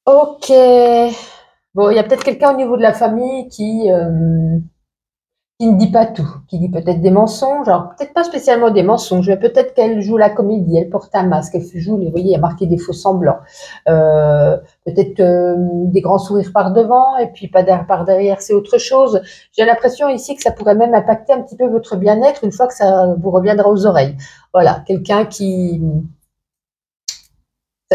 Ok. Bon, il y a peut-être quelqu'un au niveau de la famille qui ne dit pas tout, qui dit peut-être des mensonges, alors peut-être pas spécialement des mensonges, mais peut-être qu'elle joue la comédie, elle porte un masque, elle joue, vous voyez, il y a marqué des faux semblants, peut-être des grands sourires par devant, et puis pas par derrière, c'est autre chose. J'ai l'impression ici que ça pourrait même impacter un petit peu votre bien-être une fois que ça vous reviendra aux oreilles. Voilà, quelqu'un qui...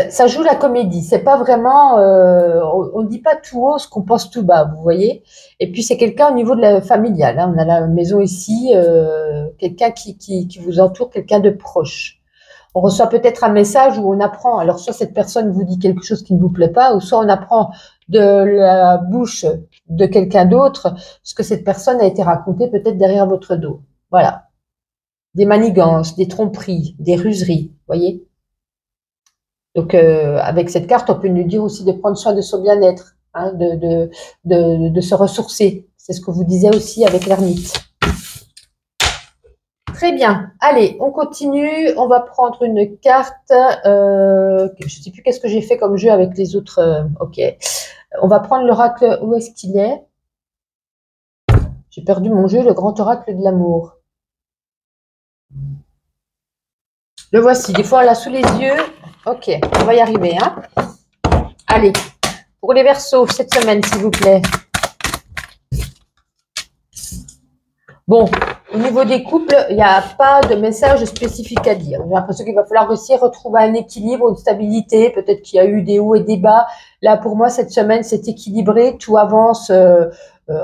Ça joue la comédie, c'est pas vraiment, on ne dit pas tout haut ce qu'on pense tout bas, vous voyez. Et puis c'est quelqu'un au niveau de la familiale, hein, on a la maison ici, quelqu'un qui vous entoure, quelqu'un de proche. On reçoit peut-être un message où on apprend, alors soit cette personne vous dit quelque chose qui ne vous plaît pas, ou soit on apprend de la bouche de quelqu'un d'autre ce que cette personne a été racontée peut-être derrière votre dos. Voilà, des manigances, des tromperies, des ruseries, vous voyez. Donc, avec cette carte, on peut nous dire aussi de prendre soin de son bien-être, hein, de se ressourcer. C'est ce que vous disiez aussi avec l'ermite. Très bien. Allez, on continue. On va prendre une carte. Je ne sais plus qu'est-ce que j'ai fait comme jeu avec les autres. Ok. On va prendre l'oracle. Où est-ce qu'il est? J'ai perdu mon jeu, le grand oracle de l'amour. Le voici. Des fois, on l'a sous les yeux. Ok, on va y arriver. Hein. Allez, pour les Verseaux, cette semaine, s'il vous plaît. Bon, au niveau des couples, il n'y a pas de message spécifique à dire. J'ai l'impression qu'il va falloir aussi retrouver un équilibre, une stabilité. Peut-être qu'il y a eu des hauts et des bas. Là, pour moi, cette semaine, c'est équilibré. Tout avance.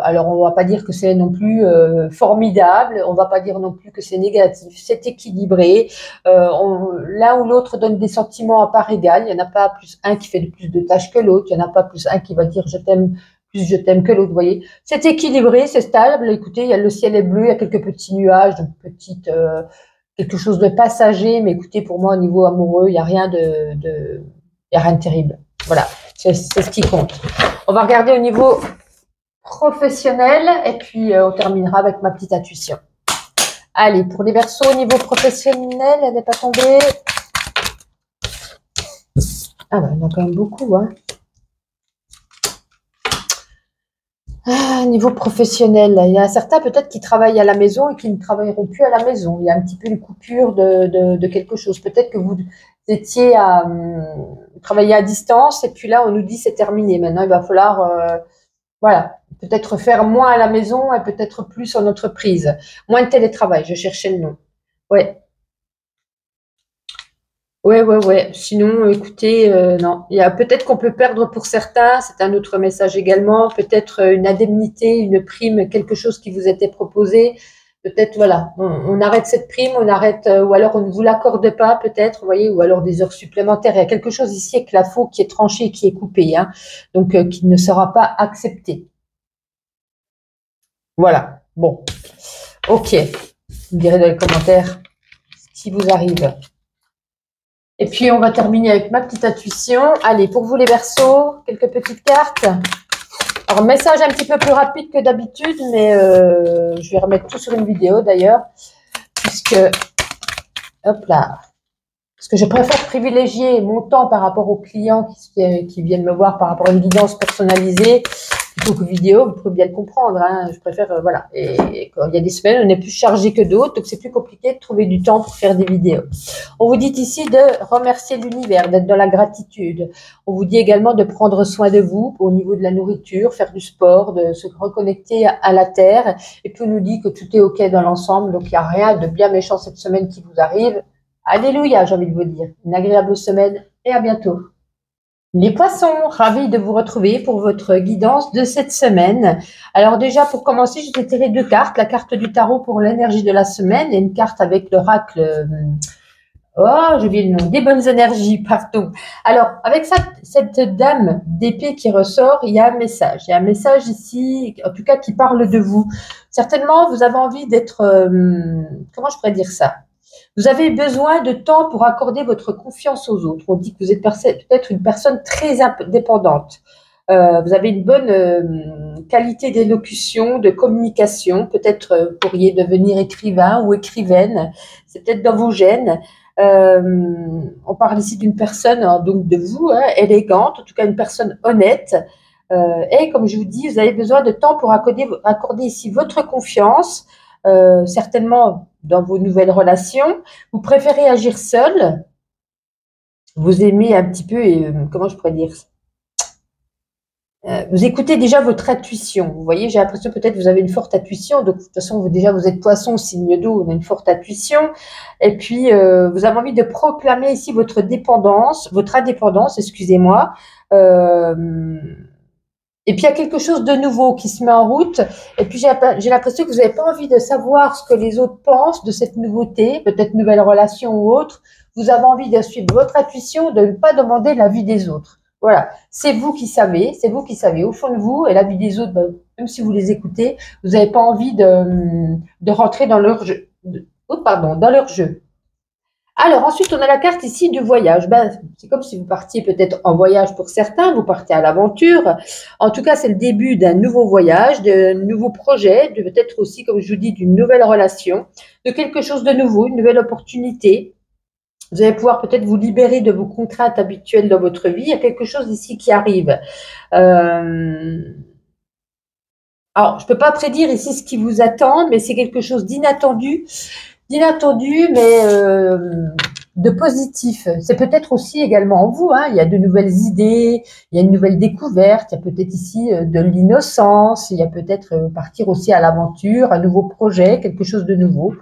Alors, on ne va pas dire que c'est non plus formidable. On ne va pas dire non plus que c'est négatif. C'est équilibré. L'un ou l'autre donne des sentiments à part égale. Il n'y en a pas plus un qui fait plus de tâches que l'autre. Il n'y en a pas plus un qui va dire je t'aime plus je t'aime que l'autre, vous voyez. C'est équilibré, c'est stable. Écoutez, il y a le ciel est bleu, il y a quelques petits nuages, donc quelque chose de passager. Mais écoutez, pour moi, au niveau amoureux, il n'y a rien il y a rien de terrible. Voilà, c'est ce qui compte. On va regarder au niveau professionnel et puis on terminera avec ma petite intuition. Allez, pour les Verseaux, au niveau professionnel, elle n'est pas tombée. Ah ben, il y en a quand même beaucoup, hein. Niveau professionnel, il y a certains peut-être qui travaillent à la maison et qui ne travailleront plus à la maison. Il y a un petit peu une coupure de quelque chose. Peut-être que vous étiez à travailler à distance et puis là on nous dit c'est terminé. Maintenant il va falloir voilà, peut-être faire moins à la maison et peut-être plus en entreprise. Moins de télétravail, je cherchais le nom. Ouais. Ouais. Sinon, écoutez, non. Il y a peut-être qu'on peut perdre pour certains. C'est un autre message également. Peut-être une indemnité, une prime, quelque chose qui vous était proposé. Peut-être, voilà, on arrête cette prime, on arrête, ou alors on ne vous l'accorde pas, peut-être, vous voyez, ou alors des heures supplémentaires. Il y a quelque chose ici avec la faux qui est tranché, qui est coupé, hein, donc qui ne sera pas accepté. Voilà. Bon, ok. Vous me direz dans les commentaires ce qui vous arrive. Et puis, on va terminer avec ma petite intuition. Allez, pour vous les Verseaux, quelques petites cartes. Alors, message un petit peu plus rapide que d'habitude, mais je vais remettre tout sur une vidéo d'ailleurs, puisque, hop là, parce que je préfère privilégier mon temps par rapport aux clients qui viennent me voir par rapport à une guidance personnalisée, plutôt que vidéo, vous pouvez bien le comprendre, hein, je préfère, voilà, et quand il y a des semaines, on est plus chargé que d'autres, donc c'est plus compliqué de trouver du temps pour faire des vidéos. On vous dit ici de remercier l'univers, d'être dans la gratitude. On vous dit également de prendre soin de vous au niveau de la nourriture, faire du sport, de se reconnecter à la terre, et puis on nous dit que tout est ok dans l'ensemble, donc il n'y a rien de bien méchant cette semaine qui vous arrive. Alléluia, j'ai envie de vous dire. Une agréable semaine et à bientôt. Les poissons, ravis de vous retrouver pour votre guidance de cette semaine. Alors déjà, pour commencer, je vais tirer deux cartes. La carte du tarot pour l'énergie de la semaine et une carte avec l'oracle... Oh, j'ai oublié le nom. Des bonnes énergies, pardon. Alors, avec cette dame d'épée qui ressort, il y a un message. Il y a un message ici, en tout cas, qui parle de vous. Certainement, vous avez envie d'être... comment je pourrais dire ça ? Vous avez besoin de temps pour accorder votre confiance aux autres. On dit que vous êtes peut-être une personne très indépendante. Vous avez une bonne qualité d'élocution, de communication. Peut-être pourriez devenir écrivain ou écrivaine. C'est peut-être dans vos gènes. On parle ici d'une personne, donc de vous, hein, élégante, en tout cas une personne honnête. Et comme je vous dis, vous avez besoin de temps pour accorder ici votre confiance. Certainement dans vos nouvelles relations, vous préférez agir seul, vous aimez un petit peu, comment je pourrais dire, vous écoutez déjà votre intuition, vous voyez, j'ai l'impression peut-être que vous avez une forte intuition, donc de toute façon, vous êtes poisson, signe d'eau, on a une forte intuition, et puis vous avez envie de proclamer ici votre indépendance, excusez-moi, et puis, il y a quelque chose de nouveau qui se met en route. Et puis, j'ai l'impression que vous n'avez pas envie de savoir ce que les autres pensent de cette nouveauté, peut-être nouvelle relation ou autre. Vous avez envie de suivre votre intuition, de ne pas demander l'avis des autres. Voilà, c'est vous qui savez au fond de vous. Et l'avis des autres, ben, même si vous les écoutez, vous n'avez pas envie de rentrer dans leur jeu. Dans leur jeu. Alors ensuite, on a la carte ici du voyage. Ben, c'est comme si vous partiez peut-être en voyage pour certains, vous partez à l'aventure. En tout cas, c'est le début d'un nouveau voyage, d'un nouveau projet, de peut-être aussi, comme je vous dis, d'une nouvelle relation, de quelque chose de nouveau, une nouvelle opportunité. Vous allez pouvoir peut-être vous libérer de vos contraintes habituelles dans votre vie. Il y a quelque chose ici qui arrive. Alors, je ne peux pas prédire ici ce qui vous attend, mais c'est quelque chose d'inattendu, mais de positif. C'est peut-être aussi également en vous, hein. Il y a de nouvelles idées, il y a une nouvelle découverte, il y a peut-être ici de l'innocence, il y a peut-être partir aussi à l'aventure, un nouveau projet, quelque chose de nouveau,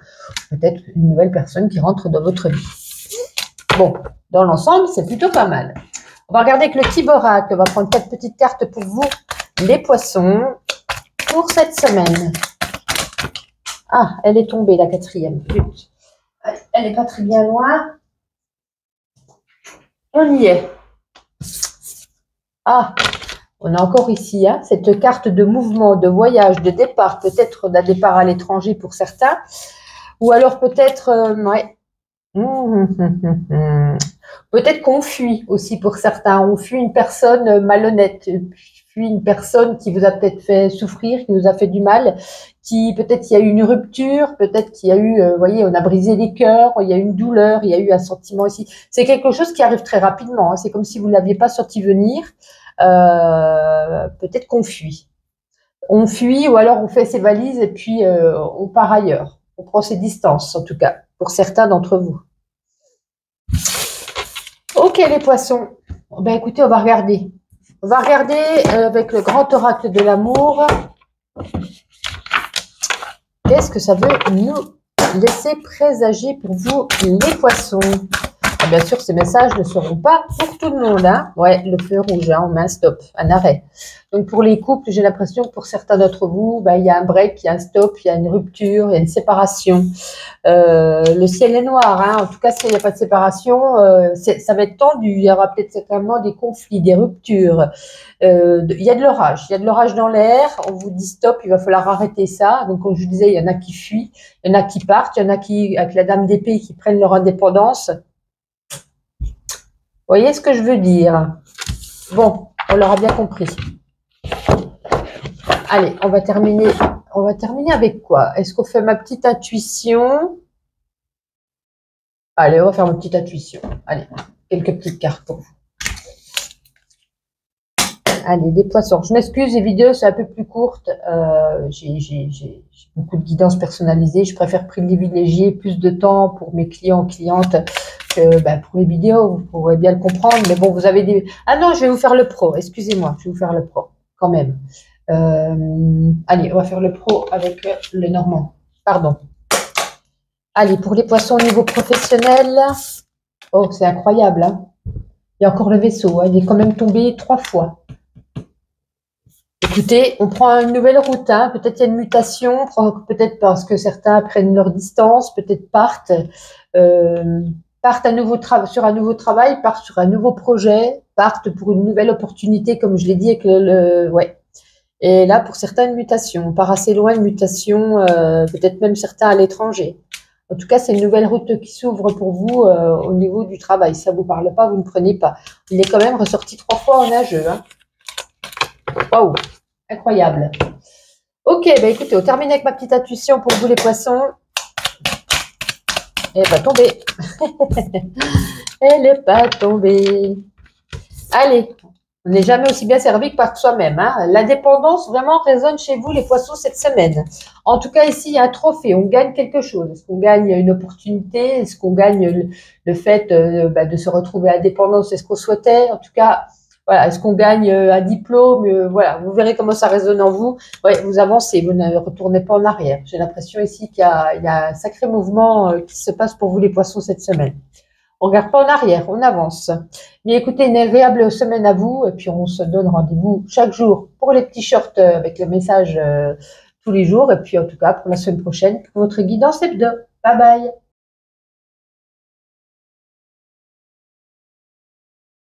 peut-être une nouvelle personne qui rentre dans votre vie. Bon, dans l'ensemble, c'est plutôt pas mal. On va regarder avec le Tiborac, on va prendre 4 petites cartes pour vous, les poissons, pour cette semaine. Ah, elle est tombée, la quatrième. Elle n'est pas très bien loin. On y est. Ah, on a encore ici hein, cette carte de mouvement, de voyage, de départ, peut-être d'un départ à l'étranger pour certains, ou alors peut-être, ouais. Peut-être qu'on fuit aussi pour certains. On fuit une personne malhonnête, fuit une personne qui vous a peut-être fait souffrir, qui vous a fait du mal, qui peut-être il y a eu une rupture, peut-être qu'il y a eu, vous voyez, on a brisé les cœurs, il y a eu une douleur, il y a eu un sentiment ici. C'est quelque chose qui arrive très rapidement. Hein. C'est comme si vous ne l'aviez pas senti venir. Peut-être qu'on fuit. On fuit ou alors on fait ses valises et puis on part ailleurs. On prend ses distances, en tout cas, pour certains d'entre vous. Ok, les poissons. Ben écoutez, on va regarder. On va regarder avec le grand oracle de l'amour. Qu'est-ce que ça veut nous laisser présager pour vous, les poissons? Ah, bien sûr, ces messages ne seront pas pour tout le monde. Hein. Ouais, le feu rouge, hein, on met un stop, un arrêt. Donc, pour les couples, j'ai l'impression que pour certains d'entre vous, ben, il y a un break, il y a un stop, il y a une rupture, il y a une séparation. Le ciel est noir. Hein. En tout cas, s'il n'y a pas de séparation, ça va être tendu. Il y aura peut-être certainement des conflits, des ruptures. Il y a de l'orage. Il y a de l'orage dans l'air. On vous dit stop, il va falloir arrêter ça. Donc, comme je vous disais, il y en a qui fuient, il y en a qui partent, il y en a qui, avec la dame d'épée, qui prennent leur indépendance. Vous voyez ce que je veux dire? Bon, on l'aura bien compris. Allez, on va terminer avec quoi? Est-ce qu'on fait ma petite intuition? Allez, on va faire ma petite intuition. Allez, quelques petites cartes pour vous. Allez, des poissons. Je m'excuse, les vidéos sont un peu plus courtes. J'ai beaucoup de guidance personnalisée. Je préfère privilégier plus de temps pour mes clients, clientes, que pour les vidéos. Vous pourrez bien le comprendre. Mais bon, vous avez des... Ah non, je vais vous faire le pro. Excusez-moi, je vais vous faire le pro, quand même. Allez, on va faire le pro avec le normand. Pardon. Allez, pour les poissons au niveau professionnel. Oh, c'est incroyable. Hein. Il y a encore le vaisseau. Hein. Il est quand même tombé 3 fois. Écoutez, on prend une nouvelle route. Hein. Peut-être il y a une mutation. Peut-être parce que certains prennent leur distance. Peut-être partent. Partent sur un nouveau travail. Partent sur un nouveau projet. Partent pour une nouvelle opportunité, comme je l'ai dit avec ouais. Et là, pour certains, une mutation. On part assez loin, une mutation, peut-être même certains à l'étranger. En tout cas, c'est une nouvelle route qui s'ouvre pour vous au niveau du travail. Si ça ne vous parle pas, vous ne prenez pas. Il est quand même ressorti 3 fois en nageux. Hein. Waouh, incroyable. Ok, écoutez, on termine avec ma petite intuition pour vous les poissons. Elle n'est pas tombée. Elle n'est pas tombée. Allez. On n'est jamais aussi bien servi que par soi-même. Hein. L'indépendance vraiment résonne chez vous, les poissons, cette semaine. En tout cas, ici, il y a un trophée. On gagne quelque chose. Est-ce qu'on gagne une opportunité? Est-ce qu'on gagne le fait de se retrouver indépendant? C'est ce qu'on souhaitait. En tout cas, voilà. Est-ce qu'on gagne un diplôme? Voilà. Vous verrez comment ça résonne en vous. Ouais, vous avancez. Vous ne retournez pas en arrière. J'ai l'impression ici qu'il y a un sacré mouvement qui se passe pour vous, les poissons, cette semaine. On ne regarde pas en arrière, on avance. Mais écoutez, une agréable semaine à vous. Et puis, on se donne rendez-vous chaque jour pour les petits shorts avec le message tous les jours. Et puis, en tout cas, pour la semaine prochaine, pour votre guidance hebdo. Bye bye.